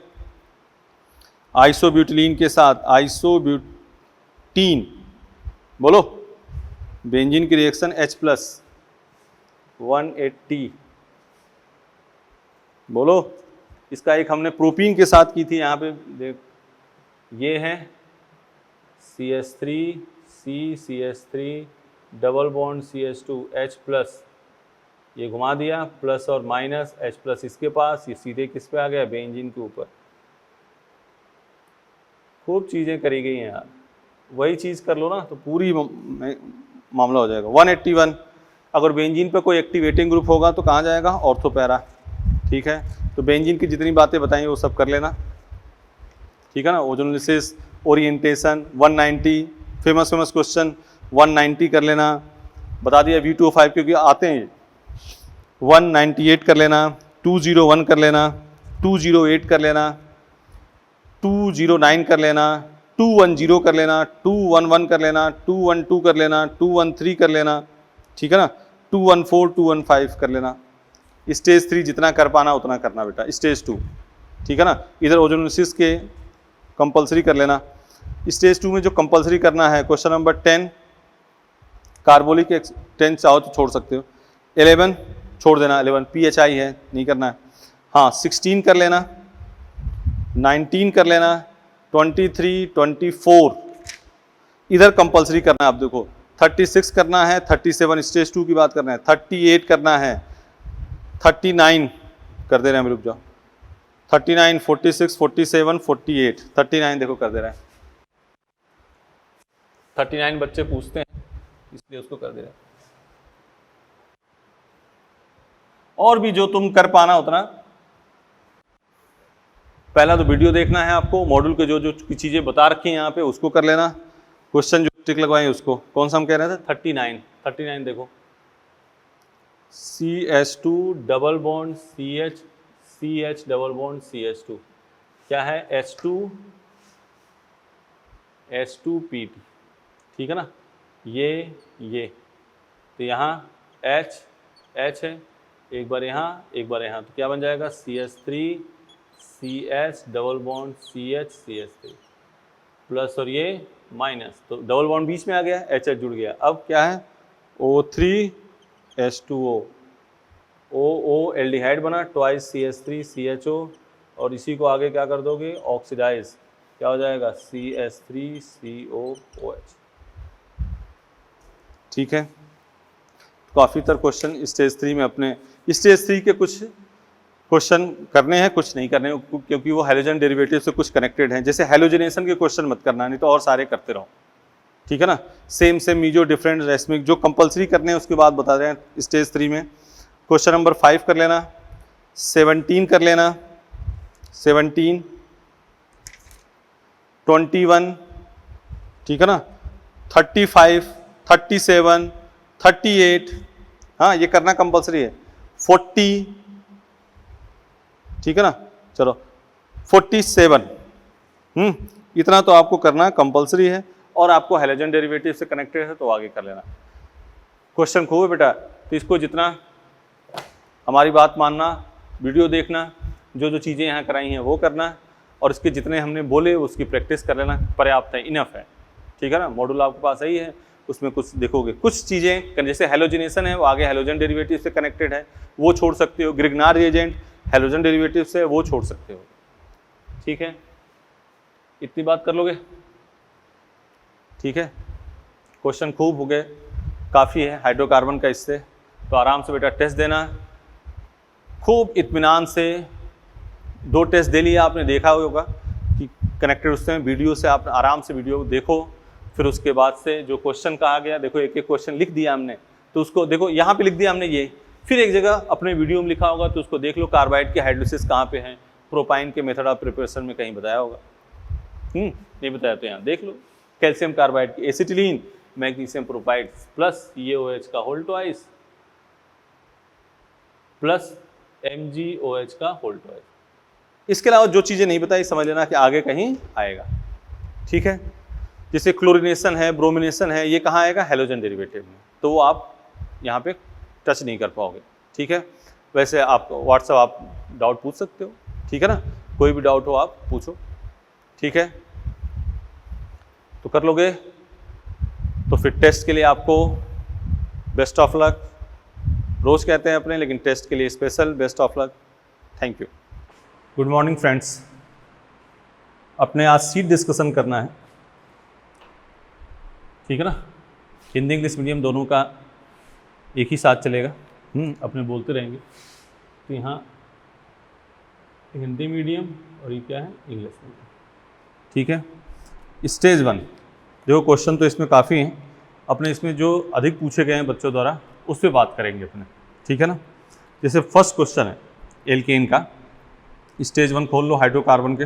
आइसोब्यूटिलीन के साथ आइसोब्यूटीन, बोलो, बेंजीन की रिएक्शन H प्लस 180, बोलो। इसका एक हमने प्रोपीन के साथ की थी, यहाँ पे देख, ये है CH3C CH3 double bond CH2 H plus, ये घुमा दिया प्लस और माइनस H प्लस इसके पास, ये सीधे किस पे आ गया? बेंजीन के ऊपर। खूब चीज़ें करी गई हैं यार, वही चीज़ कर लो ना तो पूरी मामला हो जाएगा। 181 अगर बेंजीन पे कोई एक्टिवेटिंग ग्रुप होगा तो कहाँ जाएगा? ऑर्थोपैरा, ठीक है। तो बेंजीन की जितनी बातें बताई वो सब कर लेना, ठीक है ना। ओजोनोलिसिस, ओरिएंटेशन, 190 फेमस क्वेश्चन 190 कर लेना, बता दिया V2O5 क्योंकि आते हैं। 198 कर लेना, 201 कर लेना, 208 कर लेना, 209 कर लेना, 210 कर लेना, 211 कर लेना, 212 कर लेना, 213 कर लेना, ठीक है ना, 214 215 कर लेना। स्टेज 3 जितना कर पाना उतना करना बेटा। स्टेज 2, ठीक है ना। इधर ओजोनोलिसिस के कंपलसरी कर लेना। स्टेज 2 में जो कंपलसरी करना है, क्वेश्चन नंबर 10 कार्बोलिक 10 चाहो तो छोड़ सकते हो, 11 छोड़ देना, 11 PHI है नहीं करना है। हाँ 16 कर लेना, 19 कर लेना, 23 24 इधर कंपलसरी करना है। आप देखो 36 करना है, 37 स्टेज 2 की बात करना है, 38 करना है, 39 कर दे रहे हैं, रुक जाओ, 39 46 47 48 39 देखो कर दे रहा है। 39 बच्चे पूछते हैं इसलिए उसको कर दे रहे हैं। और भी जो तुम कर पाना उतना। पहला तो वीडियो देखना है आपको, मॉड्यूल के जो जो चीजें बता रखी हैं यहाँ पे उसको कर लेना। क्वेश्चन जो टिक लगवाएं उसको, कौन सा हम कह रहे थे, 39 देखो, CH2 double bond CH double bond CH2 क्या है, H2PT, ठीक है ना। ये तो यहाँ H है, एक बार यहाँ एक बार यहाँ, तो क्या बन जाएगा CH3 CH double bond CH3 plus और ये माइनस, तो डबल बॉन्ड बीच में आ गया, HH जुड़ गया। अब क्या है O3 H2O, OO एल्डिहाइड बना, ट्वाइस CH3 CHO, और इसी को आगे क्या कर दोगे ऑक्सीडाइज, क्या हो जाएगा CH3COOH, ठीक है। काफ़ी तरह क्वेश्चन स्टेज 3 में अपने स्टेज 3 के कुछ क्वेश्चन करने हैं, कुछ नहीं करने हैं, क्योंकि वो हैलोजन डेरिवेटिव से कुछ कनेक्टेड हैं। जैसे हैलोजनेशन के क्वेश्चन मत करना, नहीं तो और सारे करते रहो, ठीक है ना। सेम मीजो डिफरेंट रेस्मिक जो कंपलसरी करने हैं उसके बाद बता रहे हैं स्टेज 3 में। क्वेश्चन नंबर 5 कर लेना, 17 कर लेना, 17 21, ठीक है ना, 35 37 38, हाँ ये करना कंपलसरी है, 40, ठीक है ना, चलो 47, इतना तो आपको करना कंपलसरी है, और आपको हैलोजन डेरिवेटिव से कनेक्टेड है तो आगे कर लेना। क्वेश्चन खूब है बेटा, तो इसको जितना हमारी बात मानना, वीडियो देखना, जो जो चीज़ें यहाँ कराई हैं वो करना, और इसके जितने हमने बोले उसकी प्रैक्टिस कर लेना, पर्याप्त है, इनफ है, ठीक है ना। मॉड्यूल आपके पास सही है, उसमें कुछ देखोगे, कुछ चीज़ें जैसे हैलोजिनेशन है वो आगे हैलोजन डेरिवेटिव से कनेक्टेड है, वो छोड़ सकते हो। ग्रिग्नार रिएजेंट हैलोजन डेरिवेटिव से, वो छोड़ सकते हो, ठीक है। इतनी बात कर लोगे, ठीक है। क्वेश्चन खूब हो गए, काफ़ी है हाइड्रोकार्बन का इससे, तो आराम से बेटा टेस्ट देना, खूब इत्मीनान से। 2 टेस्ट दे लिया आपने, देखा होगा कि कनेक्टेड उससे, वीडियो से आप आराम से वीडियो देखो, फिर उसके बाद से जो क्वेश्चन कहा गया, देखो एक एक क्वेश्चन लिख दिया हमने, तो उसको देखो यहाँ पे लिख दिया हमने ये, फिर एक जगह अपने वीडियो में लिखा होगा तो उसको देख लो, कार्बाइड के हाइड्रोलिसिस कहाँ पे हैं, प्रोपाइन के मेथड ऑफ प्रिपरेशन में कहीं बताया होगा, नहीं बताया तो यहाँ देख लो। कैल्शियम कार्बाइड की एसिटिलीन, मैग्नीशियम प्रोपाइड प्लस EaOH का होल ट्वाइस प्लस MgOH का होल ट्वाइस। इसके अलावा जो चीज़ें नहीं बताई समझ लेना कि आगे कहीं आएगा, ठीक है। जैसे क्लोरिनेशन है, ब्रोमिनेशन है, ये कहाँ आएगा, हैलोजन डेरिवेटिव में, तो वो आप यहाँ पे टच नहीं कर पाओगे, ठीक है। वैसे आप व्हाट्सएप आप डाउट पूछ सकते हो, ठीक है ना, कोई भी डाउट हो आप पूछो, ठीक है। तो कर लोगे, तो फिर टेस्ट के लिए आपको बेस्ट ऑफ लक, रोज़ कहते हैं अपने, लेकिन टेस्ट के लिए special best of luck. Thank you. Good morning friends, अपने आज सीट डिस्कशन करना है, ठीक है ना। हिंदी इंग्लिश मीडियम दोनों का एक ही साथ चलेगा, अपने बोलते रहेंगे। तो यहाँ हिंदी मीडियम और ये क्या है, इंग्लिश मीडियम, ठीक है। स्टेज 1 देखो, क्वेश्चन तो इसमें काफ़ी हैं, अपने इसमें जो अधिक पूछे गए हैं बच्चों द्वारा उस पर बात करेंगे अपने, ठीक है ना। जैसे फर्स्ट क्वेश्चन है एल्केन का, स्टेज 1 खोल लो हाइड्रोकार्बन के।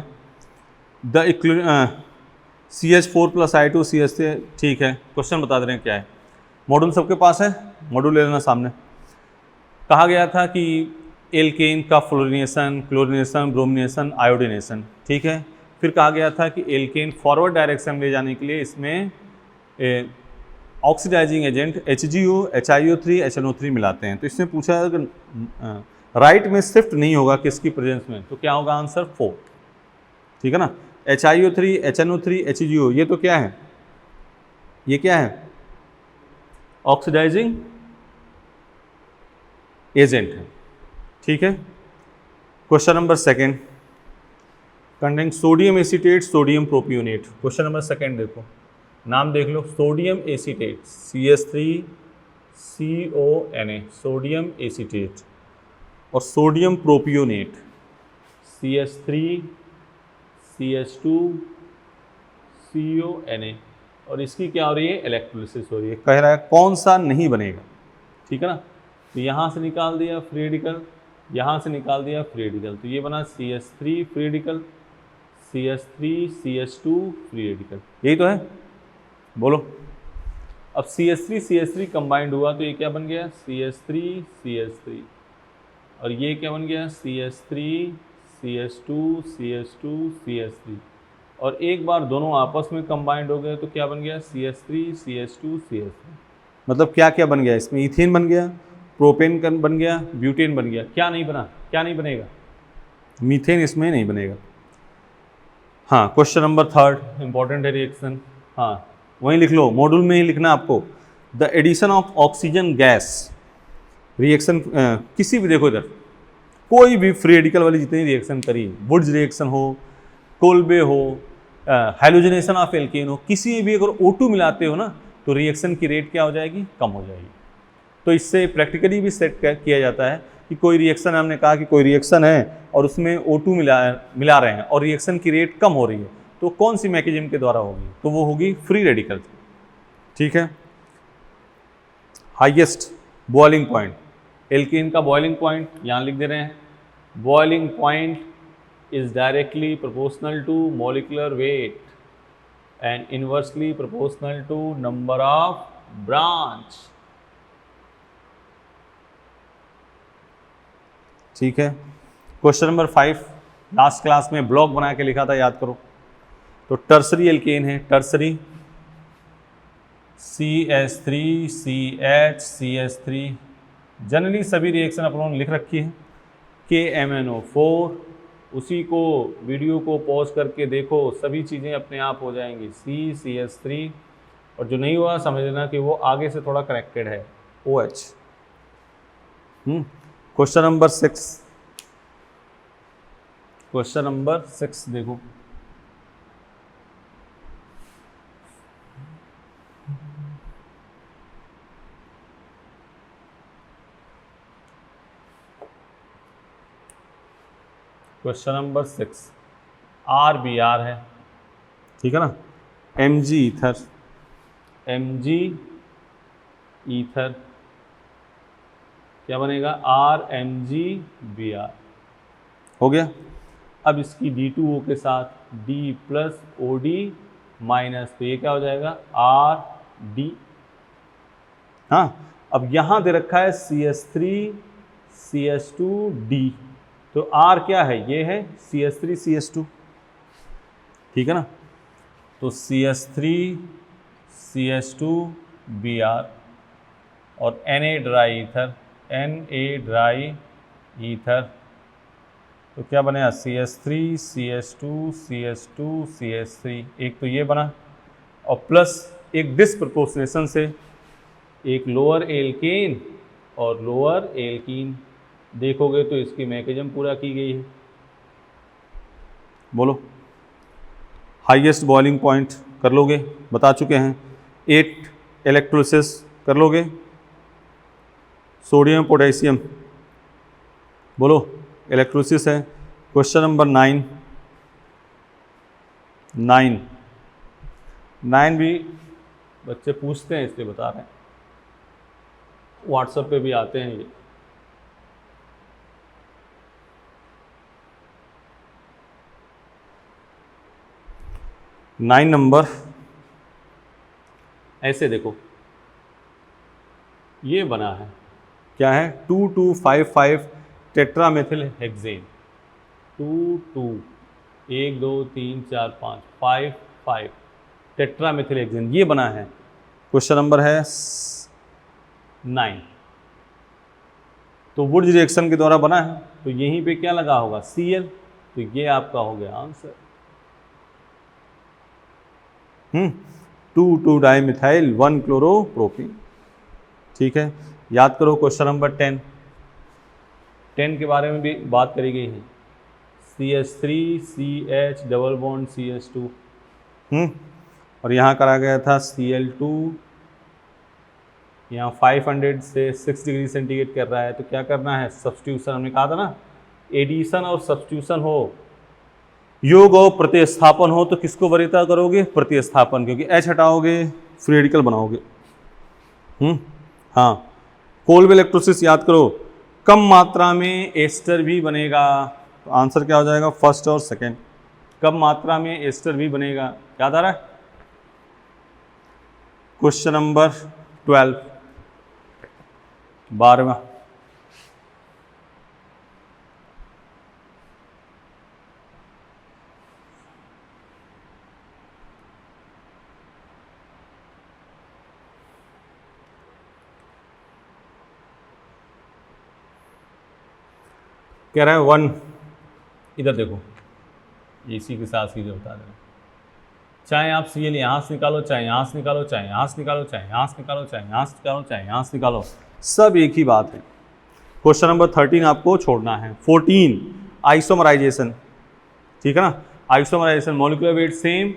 द CH4 + I2 CH3, ठीक है, क्वेश्चन बता दे रहे हैं क्या है। मॉड्यूल सबके पास है, मॉड्यूल ले लेना सामने। कहा गया था कि एल्केन का फ्लोरिनेशन, क्लोरिनेशन, ब्रोमिनेशन, आयोडिनेशन, ठीक है। फिर कहा गया था कि एल्केन फॉरवर्ड डायरेक्शन में ले जाने के लिए इसमें oxidising agent HgO, HiO3, HNO3 मिलाते हैं। तो इसमें पूछा अगर राइट में शिफ्ट नहीं होगा किसकी प्रेजेंस में, तो क्या होगा आंसर 4, ठीक है ना। HiO3, HNO3, HgO, ये तो क्या है, ये क्या है, ऑक्सीडाइजिंग एजेंट है, ठीक है। Question number 2 containing sodium acetate, sodium propionate. Question number 2 देखो, नाम देख लो, sodium acetate CH3CONA, sodium acetate, और सोडियम प्रोपियोनेट CH3CH2CONA, और इसकी क्या हो रही है, इलेक्ट्रोलिसिस हो रही है। कह रहा है कौन सा नहीं बनेगा, ठीक है ना। तो यहाँ से निकाल दिया फ्री रेडिकल, यहाँ से निकाल दिया फ्री रेडिकल, तो ये बना CH3 free radical, CH3 CH2 free radical, यही तो है, बोलो। अब CH3 कंबाइंड हुआ तो ये क्या बन गया, CH3 और ये क्या बन गया, CH3 और एक बार दोनों आपस में कंबाइंड हो गए तो क्या बन गया, CH3 मतलब क्या क्या बन गया इसमें, इथेन बन गया, प्रोपेन बन गया, ब्यूटेन बन गया। क्या नहीं बना, क्या नहीं बनेगा, मीथेन इसमें नहीं बनेगा। हाँ, क्वेश्चन नंबर 3 इंपॉर्टेंट है रिएक्शन, हाँ वहीं लिख लो, मॉड्यूल में ही लिखना आपको। The addition of oxygen gas reaction, किसी भी देखो इधर कोई भी फ्री रेडिकल वाली जितनी रिएक्शन करी, वुड्स रिएक्शन हो, कोल्बे हो, हाइलोजनेशन ऑफ एल्केन हो, किसी भी अगर O2 मिलाते हो ना तो रिएक्शन की रेट क्या हो जाएगी, कम हो जाएगी। तो इससे प्रैक्टिकली भी सेट किया जाता है कि कोई रिएक्शन, हमने कहा कि कोई रिएक्शन है और उसमें O2 मिला रहे हैं और रिएक्शन की रेट कम हो रही है, तो कौन सी मैकेनिज्म के द्वारा होगी, तो वो होगी फ्री रेडिकल, ठीक है। हाईएस्ट बॉइलिंग पॉइंट, एल्केन का बॉइलिंग पॉइंट यहाँ लिख दे रहे हैं, boiling point is directly proportional to molecular weight and inversely proportional to number of branch, ठीक है। क्वेश्चन नंबर 5 लास्ट क्लास में ब्लॉक बना के लिखा था, याद करो। तो टर्सरी एल्केन है, टर्सरी CH3CH3, जनरली सभी रिएक्शन अपनों ने लिख रखी है, KMnO4, उसी को वीडियो को पॉज करके देखो, सभी चीज़ें अपने आप हो जाएंगी, CH3, और जो नहीं हुआ समझ लेना कि वो आगे से थोड़ा कनेक्टेड है, OH। Question number 6, question number 6 देखो, क्वेश्चन नंबर 6 RBR है, ठीक है ना, Mg ईथर, क्या बनेगा, RMgBr, हो गया। अब इसकी D2O के साथ D+OD माइनस, तो ये क्या हो जाएगा, RD। हाँ, अब यहाँ दे रखा है CH3CH2D, तो R क्या है, ये है CH3CH2, ठीक है ना। तो CH3CH2Br और Na ड्राई ईथर, तो क्या बनेगा, CH3CH2CH2CH3, एक तो ये बना, और प्लस एक डिस्प्रपोर्शनेशन से एक लोअर एल्केन और लोअर एल्कीन, देखोगे तो इसकी मैकेनिज्म पूरा की गई है, बोलो। हाईएस्ट बॉइलिंग पॉइंट कर लोगे, बता चुके हैं। 8 इलेक्ट्रोलिसिस कर लोगे, सोडियम पोटेशियम, बोलो इलेक्ट्रोलिसिस है। क्वेश्चन नंबर 9 भी बच्चे पूछते हैं इसलिए बता रहे हैं, व्हाट्सएप पे भी आते हैं ये। 9 नंबर, ऐसे देखो ये बना है, क्या है 2255 टेट्रामेथिल हेक्सेन, 22 1 2 3 4 5 5 5 टेट्रामेथिल हेक्सेन, ये बना है। क्वेश्चन नंबर है 9। तो वुड्स रिएक्शन के द्वारा बना है, तो यहीं पे क्या लगा होगा Cl, तो ये आपका हो गया आंसर। 2 डाइमिथाइल 1 क्लोरोप्रोपीन। ठीक है, याद करो क्वेश्चन नंबर 10। 10 के बारे में भी बात करी गई है, CH3 CH double bond CH2, और यहाँ करा गया था Cl2, यहाँ 500 से 6 डिग्री सेंटीग्रेड कर रहा है, तो क्या करना है सब्स्टिट्यूशन, हमने कहा था ना एडिशन और सब्स्टिट्यूशन हो, योग और प्रतिस्थापन हो, तो किसको वरीयता करोगे प्रतिस्थापन, क्योंकि H हटाओगे फ्री रेडिकल बनाओगे। हाँ, कोल्ब इलेक्ट्रोसिस याद करो, कम मात्रा में एस्टर भी बनेगा, तो आंसर क्या हो जाएगा फर्स्ट और सेकंड, कम मात्रा में एस्टर भी बनेगा। याद आ रहा है? क्वेश्चन नंबर 12, 12वां, कह रहा है 1, इधर देखो इसी के साथ सीधे बता देना, चाहे आप Cl यहाँ से निकालो, चाहे यहाँ से निकालो, चाहे यहाँ से निकालो, चाहे यहाँ से निकालो, चाहे यहाँ से निकालो, चाहे यहाँ से निकालो, सब एक ही बात है। क्वेश्चन नंबर 13 आपको छोड़ना है। 14 आइसोमराइजेशन, ठीक है ना, isomerisation molecular weight same,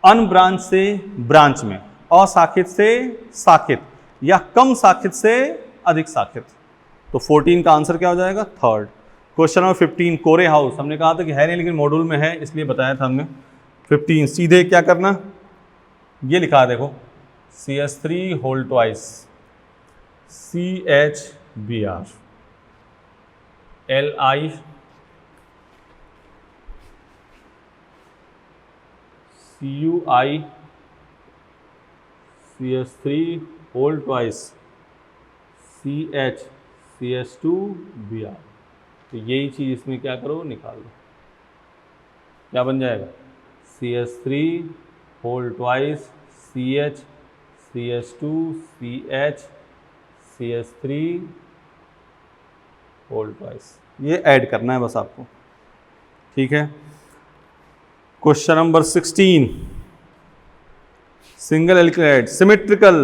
unbranch से ब्रांच में, अशाखित से शाखित, या कम शाखित से अधिक शाखित, तो 14 का आंसर क्या हो जाएगा थर्ड। क्वेश्चन नंबर 15 कोरे हाउस, हमने कहा था कि है नहीं लेकिन मॉड्यूल में है इसलिए बताया था हमने। 15 सीधे क्या करना, ये लिखा है देखो CH3 whole twice CHBr Li CuI CH3 whole twice CH CH2Br, तो यही चीज़ इसमें क्या करो निकाल लो, क्या बन जाएगा CH3 whole twice CH CH2 CH CH3 whole twice, ये ऐड करना है बस आपको। ठीक है, question number 16 single alkyl halide symmetrical,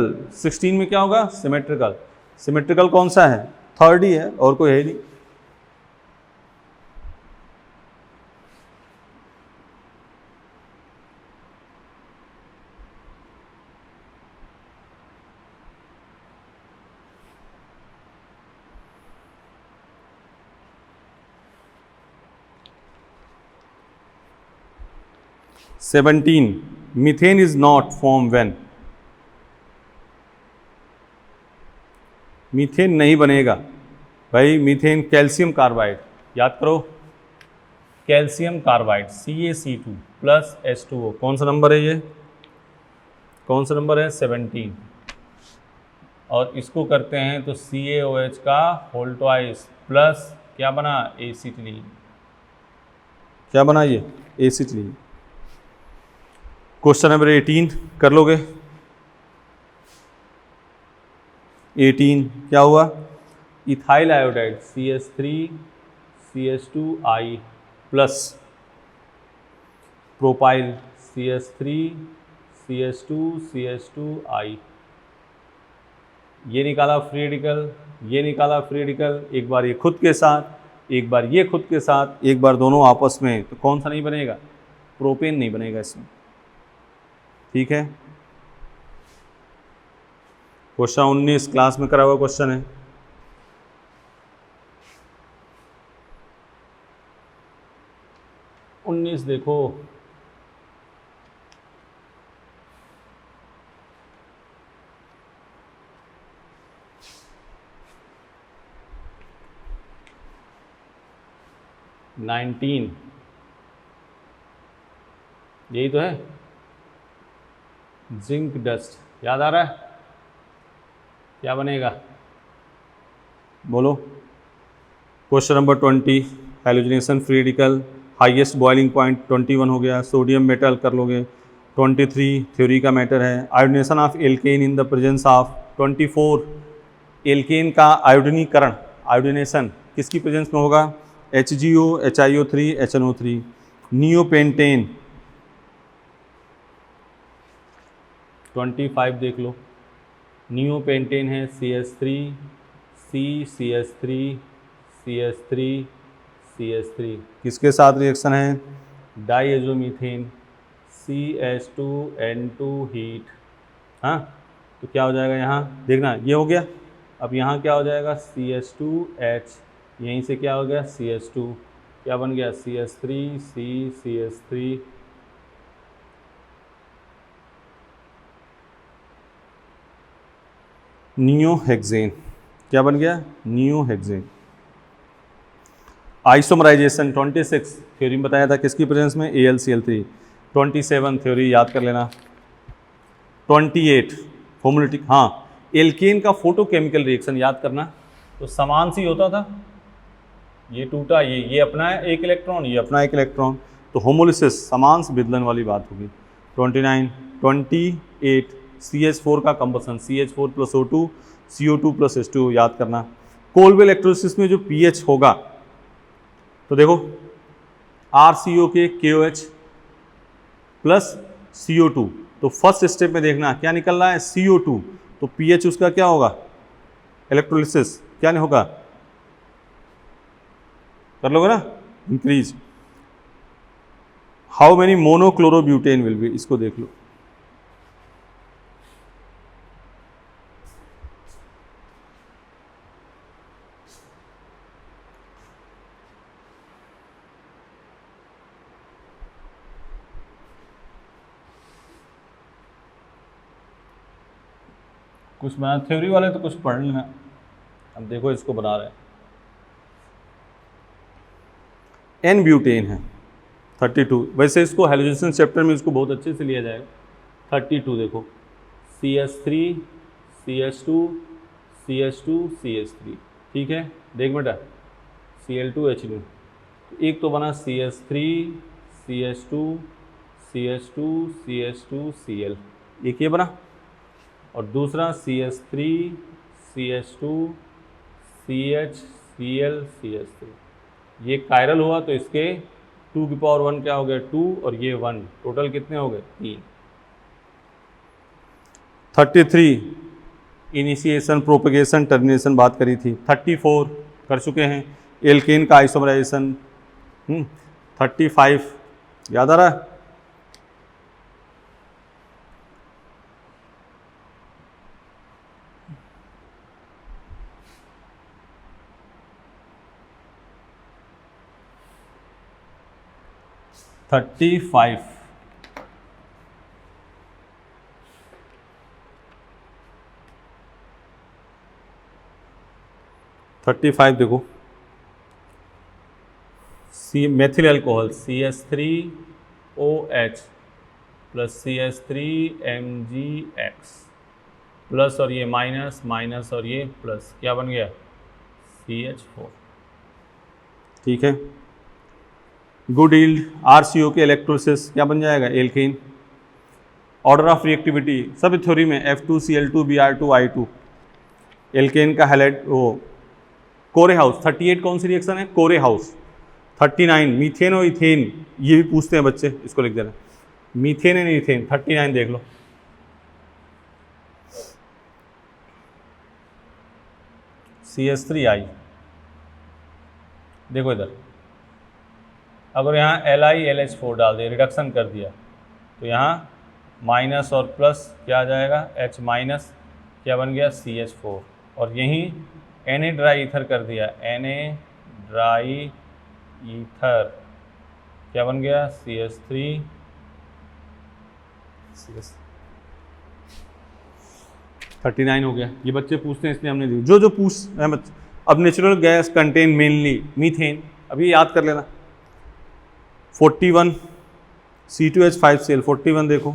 16 में क्या होगा सिमेट्रिकल, सिमेट्रिकल कौन सा है थर्ड ही है और कोई है नहीं। Seventeen methane is not form when, methane नहीं बनेगा भाई, मीथेन कैल्शियम कार्बाइड, याद करो calcium carbide CaC2 plus H2O, कौन सा नंबर है ये, कौन सा नंबर है 17, और इसको करते हैं तो CaOH का होल ट्वाइस प्लस क्या बना एसिटिलीन, क्या बना ये एसिटिलीन। क्वेश्चन नंबर 18 कर लोगे, 18 क्या हुआ ethyl iodide CH3 CH2I plus propyl CH3 CH2 CH2I, ये निकाला फ्री रेडिकल, ये निकाला फ्री रेडिकल, एक बार ये खुद के साथ, एक बार ये खुद के साथ, एक बार दोनों आपस में, तो कौन सा नहीं बनेगा प्रोपेन नहीं बनेगा इसमें। ठीक है, क्वेश्चन 19 क्लास में करा हुआ क्वेश्चन है। उन्नीस देखो यही तो है, जिंक डस्ट। याद आ रहा है? क्या बनेगा बोलो? Question number 20, halogenation free radical, highest boiling point 21 हो गया। सोडियम मेटल कर लोगे। 23 थ्योरी का मैटर है। Iodination of alkane in the presence of. 24 alkane का आयोडीनीकरण, आयोडिनेशन किसकी प्रेजेंस में होगा? HgO, HiO3, HNO3। नियोपेंटेन 25 देख लो, नियोपेंटेन है CH3, CCH3, CH3, CH3, किसके साथ रिएक्शन है? डाईएजोमीथेन, CH2N2 हीट। हाँ, तो क्या हो जाएगा यहाँ देखना, ये हो गया। अब यहाँ क्या हो जाएगा? CH2H, यहीं से क्या हो गया? CH2, क्या बन गया? CH3, CH3। नियोहेक्सेन, क्या बन गया? नियोहेक्सेन। आइसोमराइजेशन 26 थ्योरी में बताया था किसकी प्रेजेंस में? AlCl3। 27 थ्योरी याद कर लेना। 28 होमोलिटिक, हाँ, एल्केन का फोटोकेमिकल रिएक्शन याद करना, तो समान सी होता था, ये टूटा, ये अपना है एक इलेक्ट्रॉन, ये अपना एक इलेक्ट्रॉन, तो होमोलिसिस समान विदलन वाली बात होगी। 29 28 CH4 का combustion, CH4 + O2, CO2 + H2 याद करना। कोलवे इलेक्ट्रोलिसिस में जो pH होगा, तो देखो RCO के KOH + CO2, तो फर्स्ट स्टेप में देखना क्या निकल रहा है? CO2, तो pH उसका क्या होगा? इलेक्ट्रोलिसिस क्या नहीं होगा? कर लोगे ना, increase. How many monochlorobutane will be, इसको देख लो। कुछ बना, थ्योरी वाले तो कुछ पढ़ लेना। अब देखो इसको बना रहे हैं, N ब्यूटेन है 32। वैसे इसको हैलोजेनेशन चैप्टर में इसको बहुत अच्छे से लिया जाएगा। 32 देखो, CH3 CH2 CH2 CH3, ठीक है। देख बेटा, Cl2 H2, एक तो बना CH3 CH2 CH2 CH2 Cl, एक ये बना, और दूसरा CH3 CH2 CH Cl CH3, ये कायरल हुआ तो इसके 2 की पावर 1 क्या हो गया? 2, और ये 1, टोटल कितने हो गए? 3। 33 इनिशिएशन प्रोपगेशन टर्मिनेशन बात करी थी। 34 कर चुके हैं, एल्केन का आइसोमराइजेशन। 35 याद आ रहा है? 35 देखो, methyl alcohol CH3OH + CH3MgX plus, और ये माइनस माइनस, और ये प्लस, क्या बन गया? CH4, ठीक है। गुड यील्ड RCO के इलेक्ट्रोलिसिस क्या बन जाएगा? एल्केन। ऑर्डर ऑफ रिएक्टिविटी सब थ्योरी में F2Cl2 Br2 I2। एल्केन का हैलाइड वो कोरे हाउस। 38 कौन सी रिएक्शन है? कोरे हाउस। 39 मीथेन और इथेन, ये भी पूछते हैं बच्चे, इसको लिख देना, मीथेन एंड इथेन। 39 देख लो, CH3I। देखो इधर, अगर यहाँ LiLH4 डाल दिया, रिडक्शन कर दिया, तो यहाँ माइनस और प्लस क्या आ जाएगा? H माइनस, क्या बन गया? CH4, और यहीं Na ड्राई ईथर कर दिया, Na ड्राई ईथर, क्या बन गया? CH3 39 हो गया। ये बच्चे पूछते हैं इसलिए हमने दी, जो पूछ रहे हैं बच्चे। अब natural gas contain mainly methane, अभी याद कर लेना। 41 C2H5Cl 41 देखो,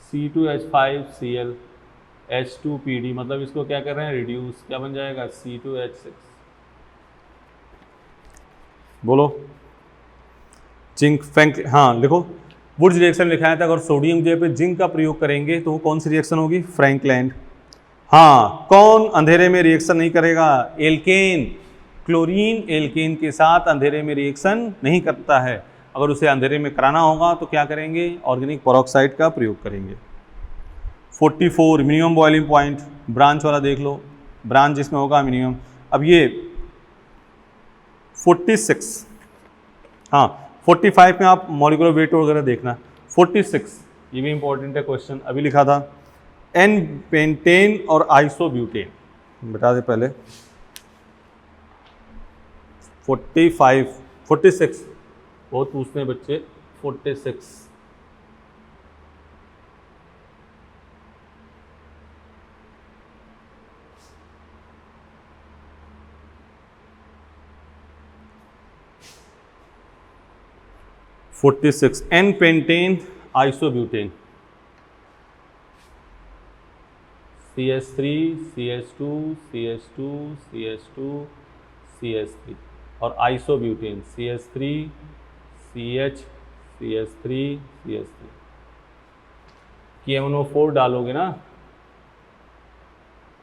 C2H5Cl H2PD, मतलब इसको क्या कर रहे हैं, रिड्यूस, क्या बन जाएगा, C2H6। बोलो, जिंक फ्रैंक, हाँ लिखो, वुड्स रिएक्शन लिखाया था, अगर सोडियम जे पे जिंक का प्रयोग करेंगे तो वो कौन सी रिएक्शन होगी, फ्रैंकलैंड। हाँ, कौन अंधेरे में रिएक्शन नहीं करेगा, एल्केन। क्लोरीन एल्केन के साथ अंधेरे में रिएक्शन नहीं करता है, अगर उसे अंधेरे में कराना होगा तो क्या करेंगे, ऑर्गेनिक पेरोक्साइड का प्रयोग करेंगे। 44 मिनिमम बॉइलिंग पॉइंट, ब्रांच वाला देख लो, ब्रांच जिसमें होगा मिनिमम। अब ये 46, हाँ 45 में आप मॉलिक्यूलर वेट वगैरह देखना। 46 ये भी इंपॉर्टेंट है क्वेश्चन, अभी लिखा था, एन पेंटेन और आइसोब्यूटेन, बता दे पहले। 45, 46 बहुत पूछते हैं बच्चे, 46 46 N pentane isobutane, CH3 CH2 CH2 CH2 CH3 और isobutane CH3 CH CH3 CH3। KMNO4 डालोगे ना,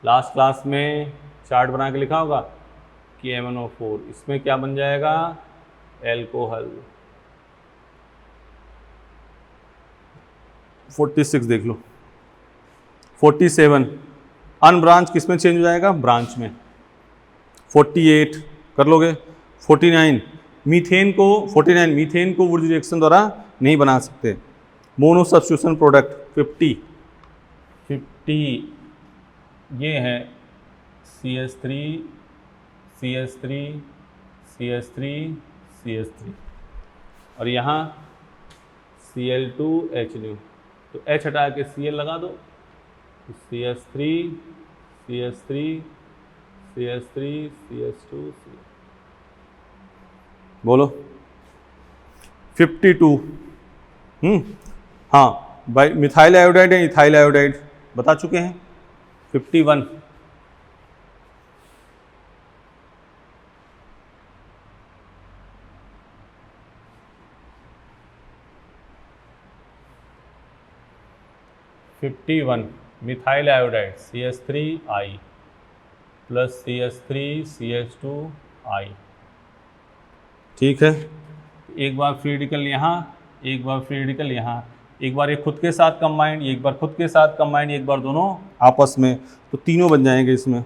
लास्ट क्लास में चार्ट बना के लिखा होगा KMNO4, इसमें क्या बन जाएगा, एल्कोहल। 46 देख लो। 47 अनब्रांच किस में चेंज हो जाएगा, ब्रांच में। 48 कर लोगे। 49 मीथेन को, 49 मीथेन को वुड रिएक्शन द्वारा नहीं बना सकते, मोनो सब्स्टिट्यूशन प्रोडक्ट। 50 ये है CH3 CH3 CH3 CH3 और यहाँ Cl2H, तो H हटा के Cl लगा दो, CH3 CH3 CH3 CH2 बोलो। 52 हाँ बाई मिथाइल आयोडाइड है, इथाइल आयोडाइड बता चुके हैं। 51 51 methyl iodide CH3I plus CH3 CH2I, ठीक है। एक बार फ्री रेडिकल यहाँ, एक बार फ्री रेडिकल यहाँ, एक बार एक खुद के साथ कंबाइंड, एक बार खुद के साथ कंबाइंड, एक बार दोनों आपस में, तो तीनों बन जाएंगे इसमें।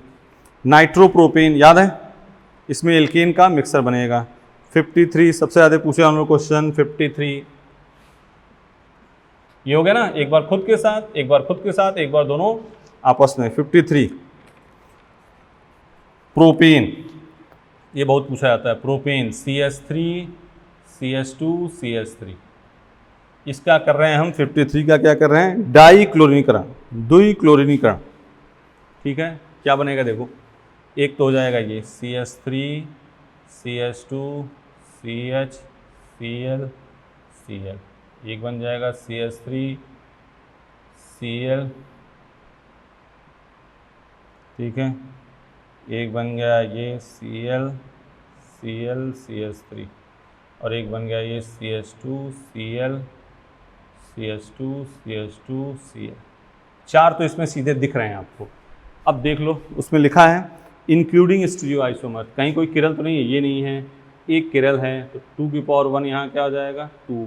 नाइट्रोप्रोपेन याद है, इसमें एल्केन का मिक्सर बनेगा। 53 सबसे ज़्यादा पूछे हम लोग क्वेश्चन, 53 ये हो गया ना, एक बार खुद के साथ, एक बार खुद के साथ, एक बार दोनों आपस में। 53 प्रोपेन, ये बहुत पूछा जाता है, प्रोपेन CH3 CH2 CH3, इसका कर रहे हैं हम 53 का क्या कर रहे हैं, डाई क्लोरीनीकरण, दुई क्लोरीनीकरण, ठीक है। क्या बनेगा देखो, एक तो हो जाएगा ये CH3 CH2 CH Cl Cl, एक बन जाएगा CH3 Cl, ठीक है, एक बन गया ये Cl Cl CH3 और एक बन गया ये CH2 Cl CH2 CH2 Cl। चार तो इसमें सीधे दिख रहे हैं आपको। अब देख लो, उसमें लिखा है इंक्लूडिंग स्टीरियो आइसोमर, कहीं कोई किरल तो नहीं है, ये नहीं है, एक किरल है, तो 2 की पावर 1 यहाँ क्या हो जाएगा 2,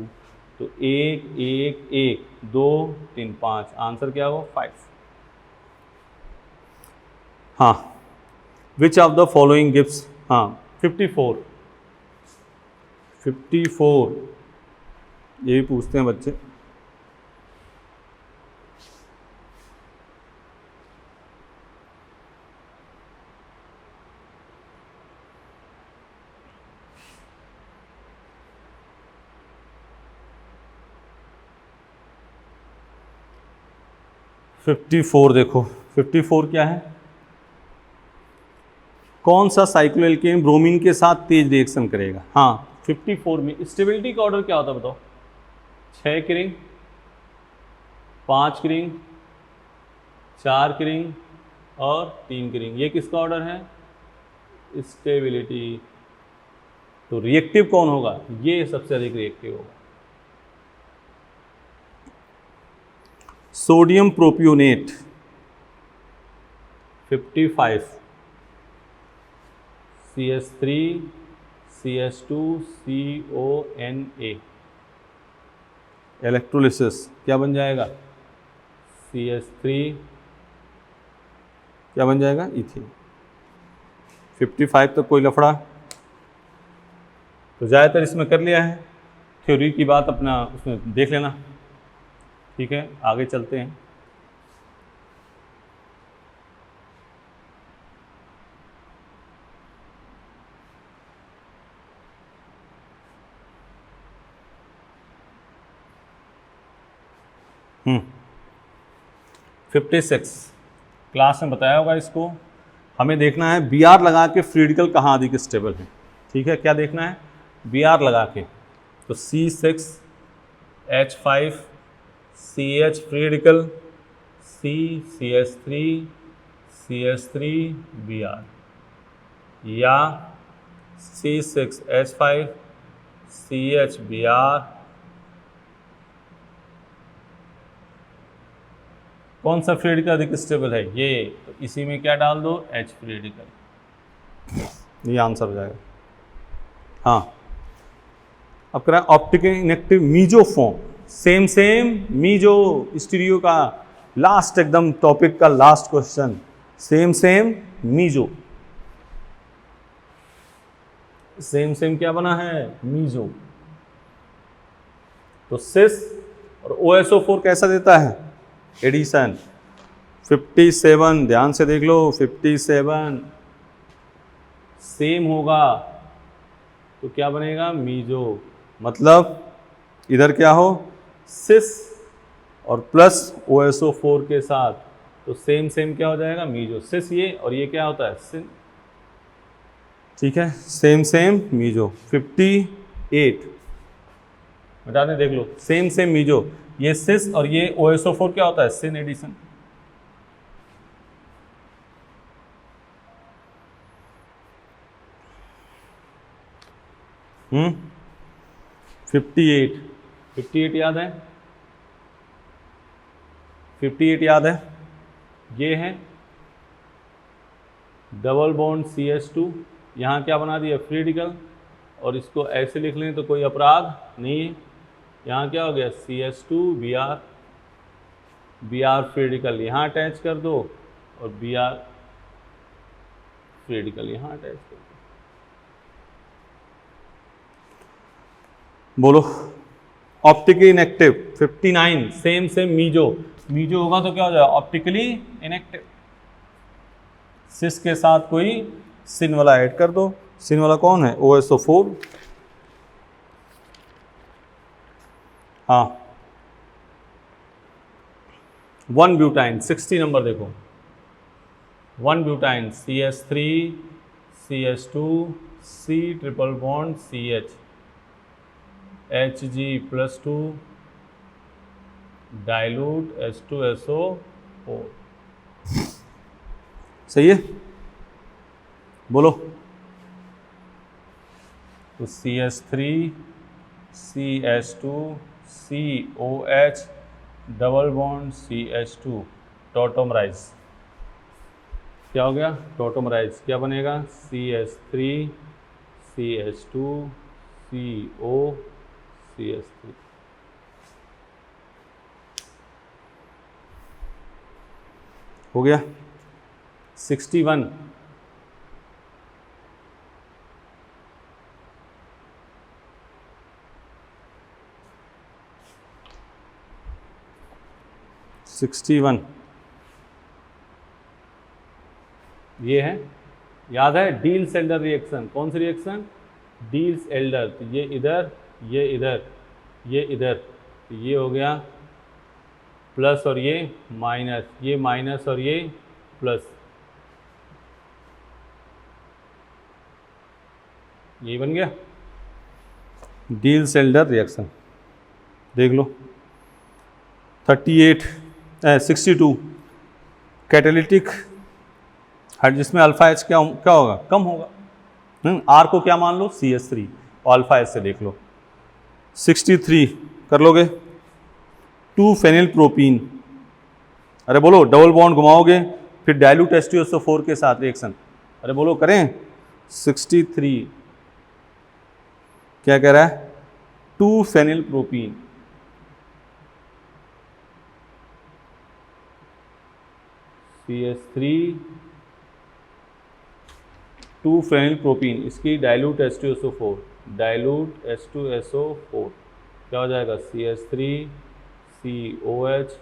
तो 1 1 1 2 3 5, आंसर क्या होगा 5। हाँ, which of the following gives, हाँ 54 ये भी पूछते हैं बच्चे। फिफ्टी फोर देखो, 54 क्या है, कौन सा साइक्लोएल्केन ब्रोमीन के साथ तेज रिएक्शन करेगा। हाँ 54 में स्टेबिलिटी का ऑर्डर क्या होता है बताओ? 6 की रिंग, 5 की रिंग, 4 की रिंग और 3 की रिंग। ये किसका ऑर्डर है? स्टेबिलिटी। तो रिएक्टिव कौन होगा? ये सबसे अधिक रिएक्टिव होगा। Sodium propionate 55, CH3 CH2 CONA। Electrolysis क्या बन जाएगा? CH3 क्या बन जाएगा? इथीन। 55 तक कोई लफड़ा? तो ज़्यादातर इसमें कर लिया है, थ्योरी की बात अपना उसमें देख लेना। ठीक है, आगे चलते हैं। हम्म 56 क्लास में बताया होगा इसको। हमें देखना है बी आर लगा के फ्री रेडिकल कहाँ अधिक स्टेबल है। ठीक है, क्या देखना है? बी आर लगा के। तो C6H5 CH free radical, CH3 CH3 Br, या C6H5 CH Br। कौन सा फ्री रेडिकल अधिक स्टेबल है? ये। तो इसी में क्या डाल दो? H free radical. ये आंसर हो जाएगा। हाँ, अब करा optical inactive meso form. Same meso stereo का लास्ट एकदम टॉपिक का last question. Same meso. Same क्या बना है? मीजो। तो सिस और OSO4 कैसा देता है? एडिशन। 57 ध्यान से देख लो, 57 सेम होगा तो क्या बनेगा? मीजो। मतलब इधर क्या हो? सिस और प्लस OSO4 के साथ, तो सेम क्या हो जाएगा? मीजो। सिस ये, और ये क्या होता है? सिन। ठीक है, सेम मीजो। 58 बता दें, देख लो, सेम मीजो। ये सिस और ये OSO4 क्या होता है? सिन एडिशन। हम्म 58 याद है? 58 याद है? ये है डबल बॉन्ड CH2, यहाँ क्या बना दिया? Free radical. और इसको ऐसे लिख लें तो कोई अपराध नहीं है। यहाँ क्या हो गया? CH2 Br, Br free radical यहाँ अटैच कर दो और Br फ्री रेडिकल यहाँ अटैच कर दो। बोलो, ऑप्टिकली इनएक्टिव 59 सेम मीजो होगा तो क्या हो जाएगा? Optically inactive. सिस के साथ कोई सिन वाला ऐड कर दो। सिन वाला कौन है? OSO4। हाँ, 1 ब्यूटाइन 60 नंबर देखो। 1 butyne CH3 CH2 C triple bond CH Hg+2 dilute H2SO4। सही है? बोलो। तो CH3 CH2 COH double bond CH2 टॉटोमराइज। क्या हो गया? टॉटोमराइज। क्या बनेगा? CH3 CH2 CO CH3। हो गया? 61 ये है, याद है? Deals Elder reaction. कौन सी रिएक्शन? Deals Elder. तो ये इधर, ये इधर, ये इधर, तो ये हो गया प्लस और ये माइनस, ये माइनस और ये प्लस, ये बन गया। डील-सेल्डर रिएक्शन देख लो। 62 कैटालिटिक हाइड जिसमें अल्फा एच क्या होगा, कम होगा। आर को क्या मान लो, CH3 और अल्फा एच से देख लो। 63 कर लोगे। 2 फेनिल प्रोपीन, अरे बोलो डबल बॉन्ड घुमाओगे फिर डाइल्यूट H2SO4 के साथ रिएक्शन, अरे बोलो करें। 63 क्या कह रहा है, 2 phenyl propene, CH3 2 phenyl propene, इसकी डाइल्यूट H2SO4, डाइल्यूट H2SO4 क्या हो जाएगा, CH3 COH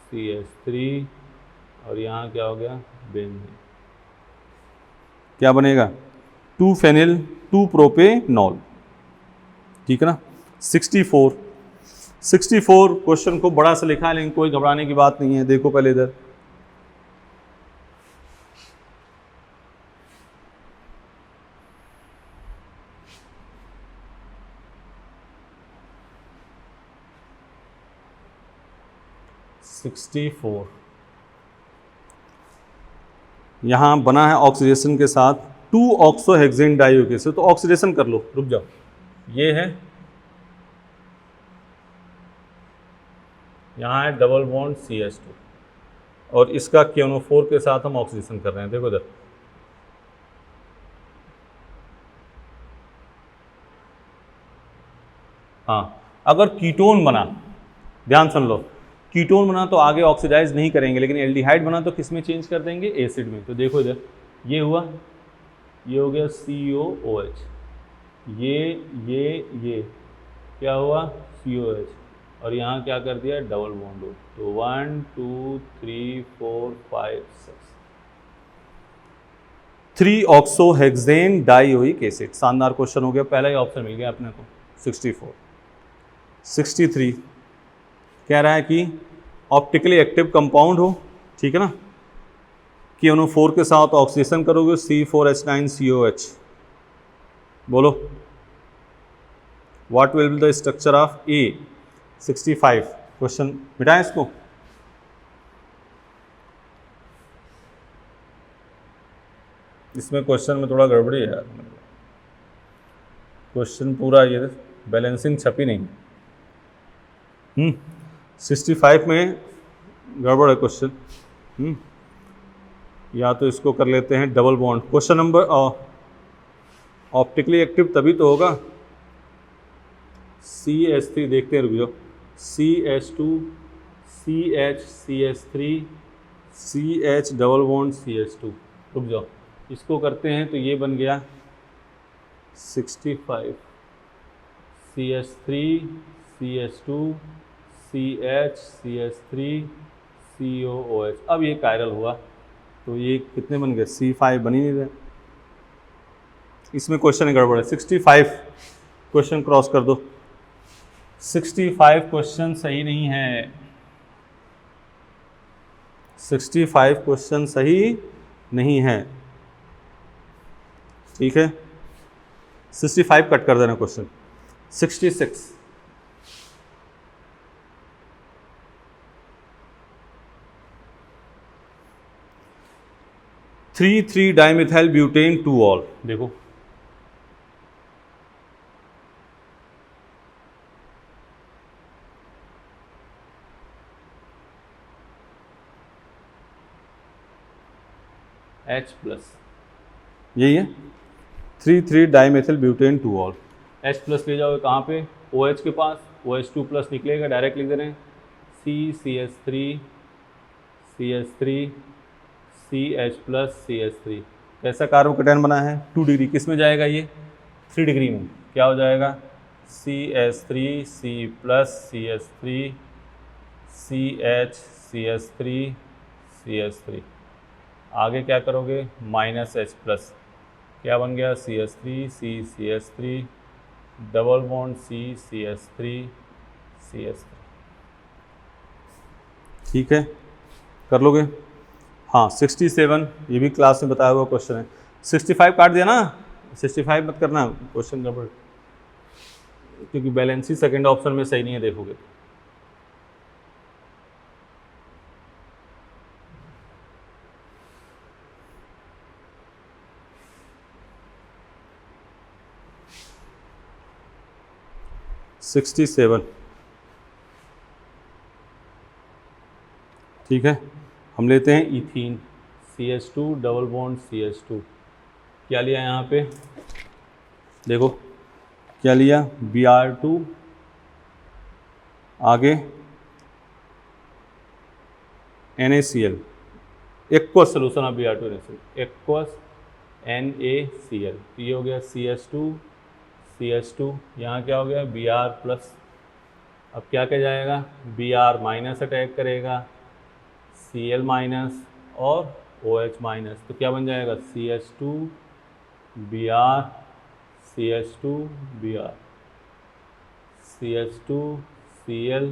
CH3 और यहाँ क्या हो गया, बेंजीन, क्या बनेगा 2 फेनिल 2 प्रोपेनॉल, ठीक है ना। 64 क्वेश्चन को बड़ा सा लिखा है लेकिन कोई घबराने की बात नहीं है। देखो पहले इधर, यहाँ बना है ऑक्सीडेशन के साथ 2 ऑक्सोहेक्सेन डाइओके से, तो ऑक्सीडेशन कर लो, रुक जाओ। ये है, यहाँ है डबल बॉन्ड CH2 और इसका KNO4 के साथ हम ऑक्सीडेशन कर रहे हैं। देखो इधर, हाँ अगर कीटोन बना, ध्यान सुन लो, कीटोन बना तो आगे ऑक्सीडाइज नहीं करेंगे, लेकिन एल्डिहाइड बना तो किस में चेंज कर देंगे, एसिड में। तो देखो इधर, ये हुआ, ये हो गया COOH, ये क्या हुआ COH, और यहाँ क्या कर दिया, डबल बॉन्ड हो। तो 1 2 3 4 5 6 3 ऑक्सोहेक्सेन डाइओइक एसिड। शानदार क्वेश्चन हो गया, पहला ही ऑप्शन मिल गया अपने को। 64 63 कह रहा है कि ऑप्टिकली एक्टिव कंपाउंड हो, ठीक है ना, KNO4 के साथ ऑक्सीडेशन करोगे C4H9COH, बोलो what will be the structure of A। 65 question मिटाएं इसको, इसमें क्वेश्चन में थोड़ा गड़बड़ी है यार, क्वेश्चन पूरा ये बैलेंसिंग छपी नहीं। 65 में गड़बड़ है क्वेश्चन। या तो इसको कर लेते हैं double bond. Question number, optically active तभी तो होगा, CH3 देखते हैं, रुक जाओ, CH2 CH CH3 CH double bond CH2, रुक जाओ, इसको करते हैं तो ये बन गया 65 CH3 CH2 CH CH3 COOH। अब ये कायरल हुआ तो ये कितने बन गए, C5 बन ही नहीं रहे, इसमें क्वेश्चन गड़बड़ है। 65 क्वेश्चन क्रॉस कर दो, 65 क्वेश्चन सही नहीं है, 65 क्वेश्चन सही नहीं है, ठीक है। 65 कट कर देना क्वेश्चन। 66 3 डाइमिथाइल ब्यूटेन 2 ऑल, देखो H+, यही है 3 डाइमिथाइल ब्यूटेन 2 ऑल। H+ ले जाओगे कहाँ पे, OH के पास, OH2+ निकलेगा, डायरेक्ट लिख दे रहे हैं CH3 CH3 CH+ CH3। कैसा कार्बोकेटायन बना है, 2 डिग्री, किस में जाएगा ये, 3 डिग्री में, क्या हो जाएगा CH3 C+ CH3 CH CH3 CH3। आगे क्या करोगे, -H+, क्या बन गया CH3 C CH3 double bond C CH3 CH3, ठीक है, कर लोगे। हाँ 67 ये भी क्लास में बताया हुआ क्वेश्चन है। 65 काट दिया ना, 65 मत करना, क्वेश्चन गड़बड़। क्योंकि बैलेंस ही सेकेंड ऑप्शन में सही नहीं है, देखोगे। सिक्सटी सेवन, ठीक है। हम लेते हैं ethene, CH2 double bond CH2। क्या लिया यहाँ पे, देखो क्या लिया, Br2, आगे NaCl, aqueous solution of Br2 NaCl, aqueous NaCl। ये हो गया CH2, यहाँ क्या हो गया Br प्लस। अब क्या क्या जाएगा, Br माइनस अटैक करेगा, Cl माइनस और OH माइनस, तो क्या बन जाएगा CH2 Br, CH2 Br, CH2 Cl,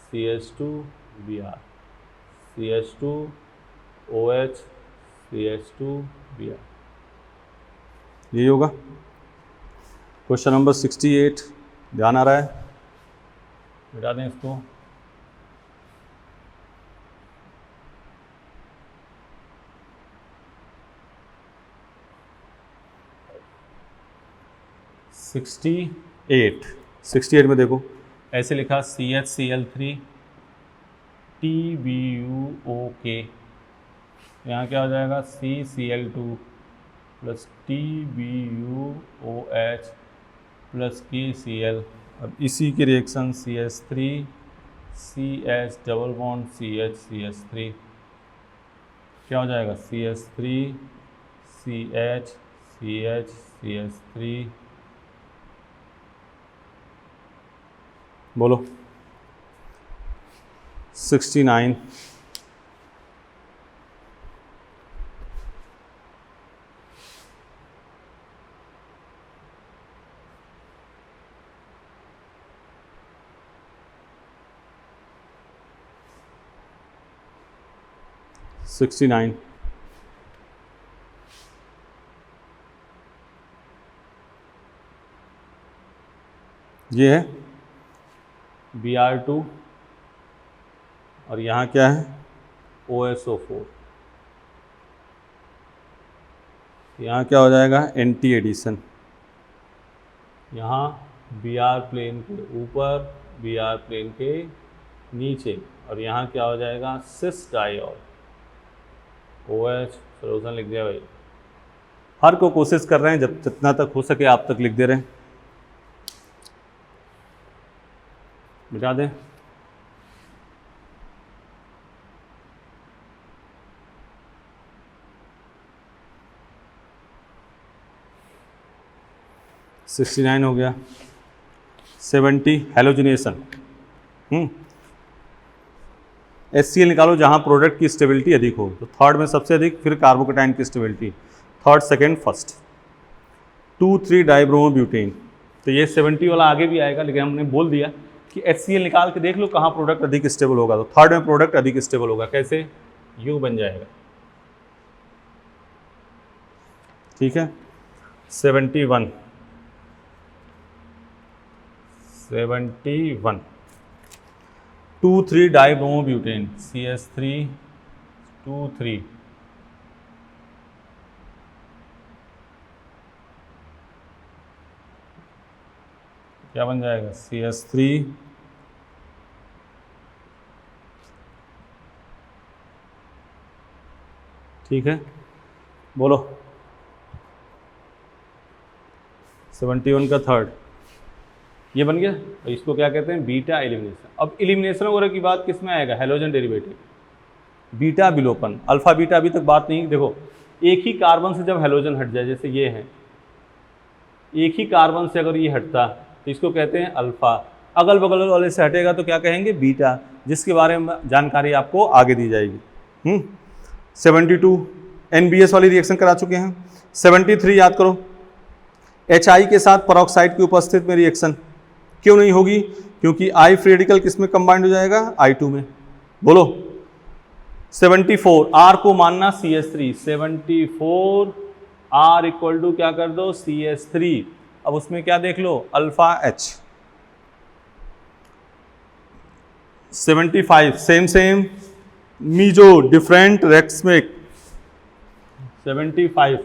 CH2 Br, CH2 OH, CH2 Br। यही होगा। क्वेश्चन नंबर 68, ध्यान आ रहा है, मिटा दें इसको। सिक्सटी एट में देखो ऐसे लिखा CHCl3 TBuOK, यहाँ क्या हो जाएगा CCl2 plus TBuOH plus KCl। अब इसी की reaction CH3 CH double bond CH क्या हो जाएगा CH3 CH बोलो 69, ये है Br2 और यहाँ क्या है OSO4, यहाँ क्या हो जाएगा एंटी एडिशन, यहाँ Br प्लेन के ऊपर Br प्लेन के नीचे, और यहाँ क्या हो जाएगा सिस डाइऑल OH। सोल्यूशन लिख दिया भाई, हर को कोशिश कर रहे हैं जब जितना तक हो सके आप तक लिख दे रहे हैं, मिटा दें। सिक्सटी 69 हो गया। 70 हेलोजिनेशन, HCl निकालो जहाँ प्रोडक्ट की स्टेबिलिटी अधिक हो, तो थर्ड में सबसे अधिक, फिर कार्बोकेटाइन की stability third second first. 2,3 dibromobutane, तो ये 70 वाला आगे भी आएगा, लेकिन हमने बोल दिया कि HCl निकाल के देख लो कहाँ प्रोडक्ट अधिक स्टेबल होगा, तो थर्ड में प्रोडक्ट अधिक स्टेबल होगा। कैसे, यू बन जाएगा, ठीक है। 71 2,3 डाइब्रोमोब्यूटेन CH3 2,3, क्या बन जाएगा CH3 ठीक है, बोलो 71 का थर्ड ये बन गया। तो इसको क्या कहते हैं बीटा एलिमिनेशन। अब एलिमिनेशन वगैरह की बात किस में आएगा, हेलोजन डेरिवेटिव, बीटा विलोपन, अल्फा बीटा अभी तक बात नहीं। देखो एक ही कार्बन से जब हेलोजन हट जाए, जैसे ये है, एक ही कार्बन से अगर ये हटता तो इसको कहते हैं अल्फा, अगल बगल वाले से हटेगा तो क्या कहेंगे बीटा, जिसके बारे में जानकारी आपको आगे दी जाएगी। 72 NBS वाली रिएक्शन करा चुके हैं। 73 याद करो, HI के साथ पेरोक्साइड की उपस्थिति में रिएक्शन क्यों नहीं होगी, क्योंकि I फ्री रेडिकल किस में कंबाइंड हो जाएगा, I2 में। बोलो 74 R को मानना CH3, 74 R इक्वल टू क्या कर दो CH3, अब उसमें क्या देख लो, alpha H 75 same meso different racemic 75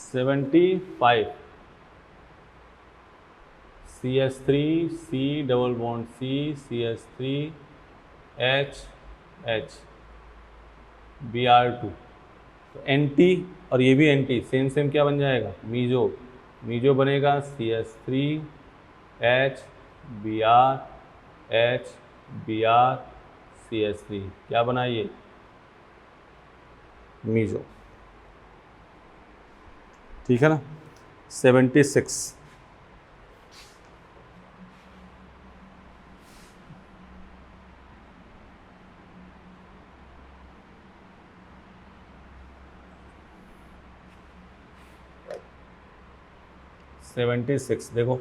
75 CH3 C double bond C CH3 H H Br2 तो NT और ये भी NT सेम क्या बन जाएगा, मीजो बनेगा CH3 H Br H Br CH3 क्या बना ये, मीजो। ठीक है ना। 76 76 देखो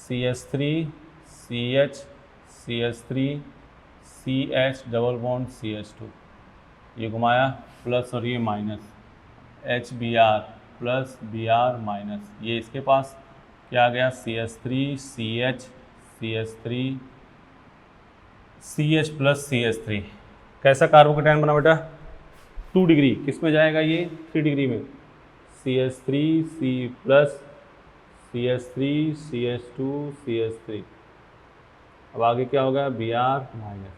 CH3 CH CH3 CH double bond CH2 ये घुमाया प्लस और ये minus HBr plus Br minus ये इसके पास क्या आ गया CH3 CH CH3 CH plus CH3 कैसा कार्बोकेटायन बना बेटा, 2 डिग्री किस में जाएगा ये, 3 डिग्री में CH3 C plus CH3 CH2 CH3 अब आगे क्या होगा Br minus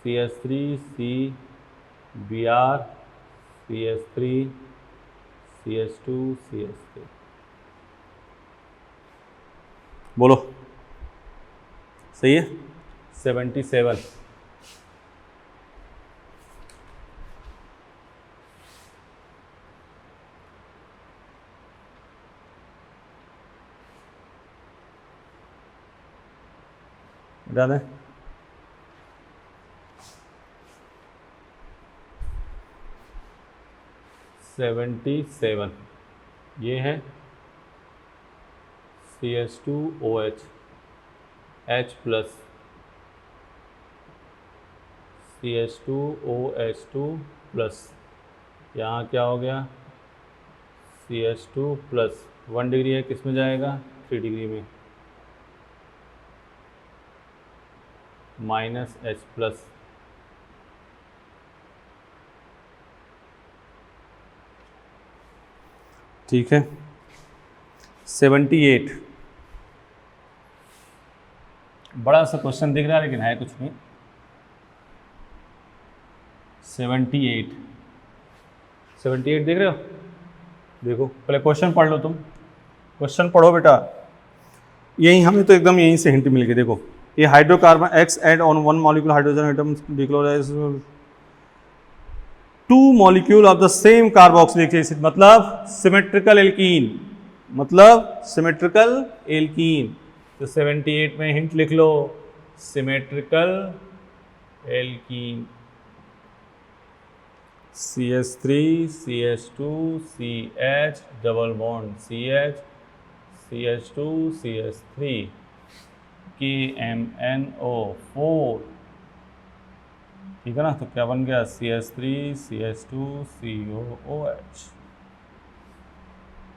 CH3 C Br CH3 CH2 CH3 बोलो सही है। 77 बता दें, ये है CH2OH H plus CH2OH2 plus यहाँ क्या हो गया CH2 प्लस 1 डिग्री है किस में जाएगा, 3 डिग्री में माइनस H प्लस ठीक है। 78 बड़ा सा क्वेश्चन दिख रहा है लेकिन है कुछ नहीं। 78 देख रहे हो, देखो पहले क्वेश्चन पढ़ लो, तुम क्वेश्चन पढ़ो बेटा, यही हमें तो एकदम यहीं से हिंट मिल गई। देखो ये hydrocarbon X add on 1 molecule hydrogen atom डिक्लोराइज 2 molecule of the same carboxylic acid मतलब सिमेट्रिकल एल्कीन। तो 78 में हिंट लिख लो, symmetrical alkene CH3 CH2 CH double bond CH CH2 CH3 KMNO4 ठीक है ना। तो क्या बन गया CH3 CH2 COOH,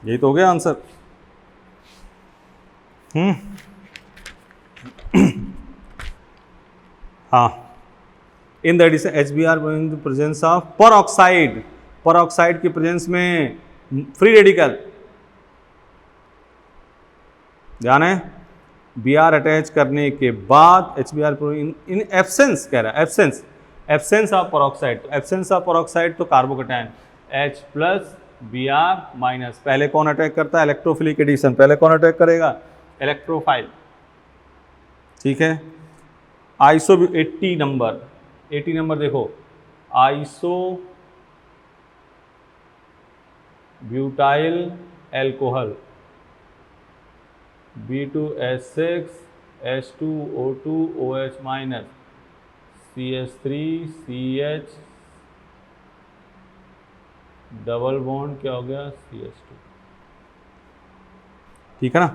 यही तो हो गया आंसर। हाँ, in the addition HBr in the presence of peroxide की प्रेजेंस में फ्री रेडिकल, ध्यान है Br अटैच करने के बाद HBr इन एब्सेंस कह रहा है, absence of peroxide, absence of peroxide तो carbocation H plus Br minus, पहले कौन अटैक करता है, इलेक्ट्रोफिलिक एडिशन, पहले कौन अटैक करेगा, इलेक्ट्रोफाइल। ठीक है, आइसो 80 नंबर देखो, iso butyl alcohol B2H6 H2O2 OH minus CH3 CH double bond क्या हो गया CH2। ठीक है ना।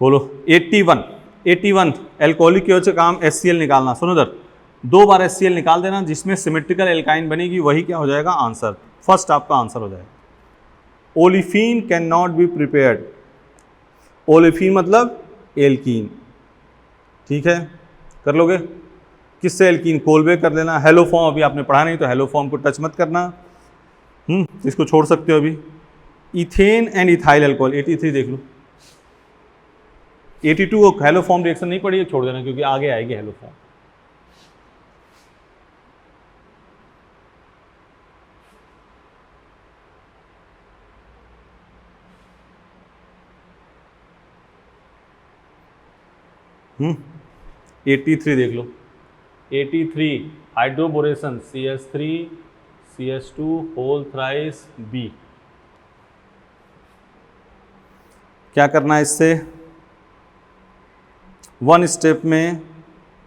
बोलो 81 एल्कोहलिक की वजह से काम HCl निकालना। सुनो इधर, 2 बार HCl निकाल देना, जिसमें सिमेट्रिकल एल्काइन बनेगी, वही क्या हो जाएगा आंसर, फर्स्ट आपका आंसर हो जाएगा। Olefin can not be prepared, olefin मतलब एल्कीन, ठीक है, कर लोगे। किससे एल्कीन, कोलबेक कर लेना। हेलो फॉर्म अभी आपने पढ़ा नहीं तो हेलो फॉर्म को टच मत करना, इसको छोड़ सकते हो अभी। इथेन एंड इथाइल अल्कोहल 83 देख लो। 82 को हेलो फॉर्म रिएक्शन नहीं पड़ी, छोड़ देना क्योंकि आगे आएगी हेलो फॉर्म। हम्म 83 देख लो। 83 hydroboration CH3 CH2 whole thrice B। क्या करना है इससे, 1 स्टेप में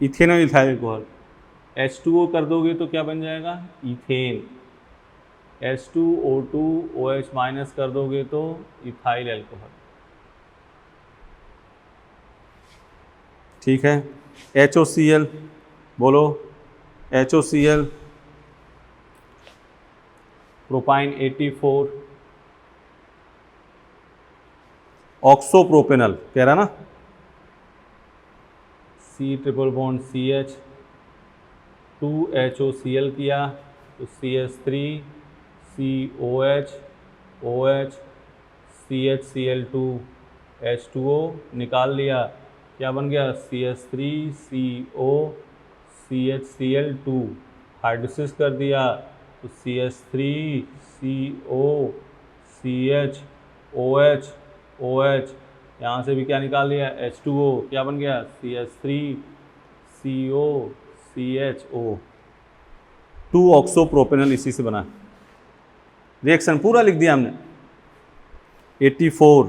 इथेनॉल इथाइल अल्कोहल, H2O कर दोगे तो क्या बन जाएगा इथेन, H2O2 OH माइनस कर दोगे तो इथाइल अल्कोहल, ठीक है। HOCl बोलो, HOCl प्रोपाइन 84, ऑक्सोप्रोपेनल कह रहा ना, C triple bond CH 2HOCl किया तो CH3 COH OH CHCl2 H2O निकाल लिया, क्या बन गया CH3 CO CHCl2, हाइड्रोसिस कर दिया तो CH3 CO CH OH OH, यहाँ से भी क्या निकाल लिया H2O, क्या बन गया CH3 CO CHO, 2 ऑक्सोप्रोपेनल इसी से बना। रिएक्शन पूरा लिख दिया हमने। 84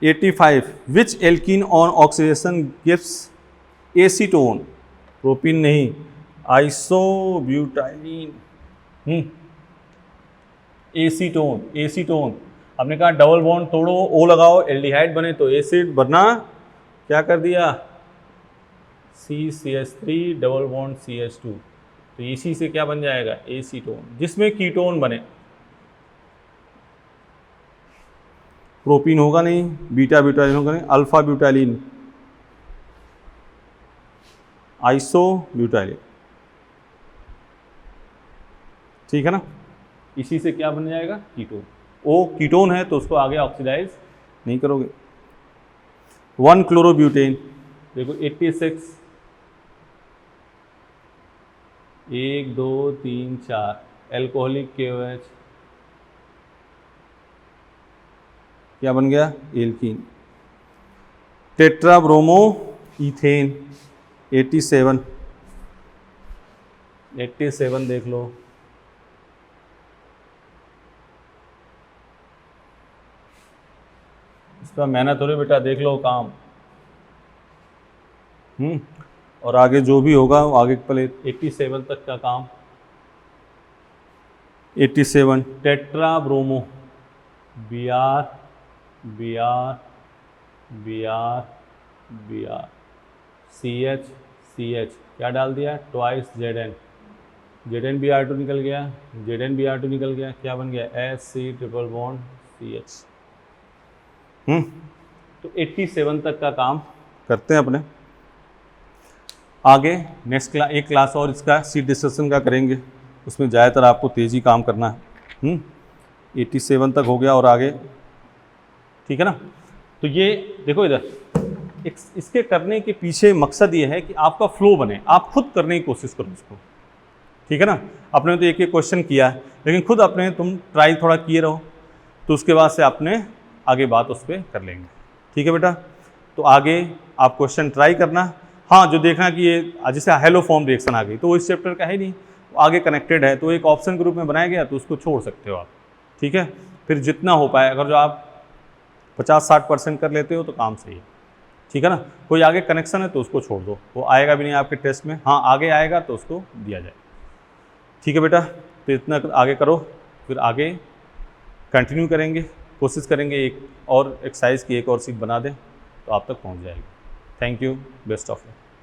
85 which alkene on oxidation gives acetone, propene नहीं आइसोब्यूटाइलिन, एसीटोन, एसीटोन। हमने कहा डबल बॉन्ड तोड़ो, O लगाओ, एल्डिहाइड बने तो एसिड बनना, क्या कर दिया CCH3 डबल बॉन्ड CH2, तो इसी से क्या बन जाएगा एसीटोन, जिसमें कीटोन बने। प्रोपीन होगा नहीं, बीटा ब्यूटाइलिन होगा नहीं, अल्फा ब्यूटाइलिन, आइसो ब्यूटाइलिन, ठीक है ना। इसी से क्या बन जाएगा कीटोन। ओ कीटोन है तो उसको आगे ऑक्सीडाइज नहीं करोगे। 1 क्लोरोब्यूटेन देखो 86, 1 2 3 4 एल्कोहलिक KOH, क्या बन गया एल्कीन। टेट्राब्रोमो इथेन 87 देख लो, इसका मेहनत हो रही बेटा, देख लो काम। और आगे जो भी होगा वो आगे पहले 87 तक का काम। 87 टेट्राब्रोमो Br Br Br Br CH CH क्या डाल दिया ट्वाइस Zn, Zn Br2 निकल गया, Zn Br2 निकल गया, क्या बन गया SC ट्रिपल बॉन्ड CH। तो 87 तक का काम करते हैं अपने। आगे नेक्स्ट एक क्लास और इसका सीट डिस्कशन का करेंगे, उसमें ज़्यादातर आपको तेज़ी काम करना है। 87 तक हो गया और आगे, ठीक है ना। तो ये देखो इधर, इसके करने के पीछे मकसद ये है कि आपका फ्लो बने, आप खुद करने की कोशिश करो इसको, ठीक है ना। आपने तो एक एक क्वेश्चन किया है, लेकिन खुद अपने तुम ट्राई थोड़ा किए रहो, तो उसके बाद से आपने आगे बात उस पर कर लेंगे, ठीक है बेटा। तो आगे आप क्वेश्चन ट्राई करना। हाँ, जो देखना कि ये जैसे हेलो फॉर्म रिएक्शन आ गई तो वो इस चैप्टर का है नहीं, आगे कनेक्टेड है, तो एक ऑप्शन ग्रुप में बनाया गया तो उसको छोड़ सकते हो आप, ठीक है। फिर जितना हो पाए, अगर जो आप 50-60% कर लेते हो तो काम सही है, ठीक है ना। कोई आगे कनेक्शन है तो उसको छोड़ दो, वो आएगा भी नहीं आपके टेस्ट में। हाँ, आगे आएगा तो उसको दिया जाए, ठीक है बेटा। तो इतना आगे करो, फिर आगे कंटिन्यू करेंगे। कोशिश करेंगे एक और एक्सरसाइज की एक और सीट बना दें तो आप तक पहुंच जाएगी। Thank you, best of luck.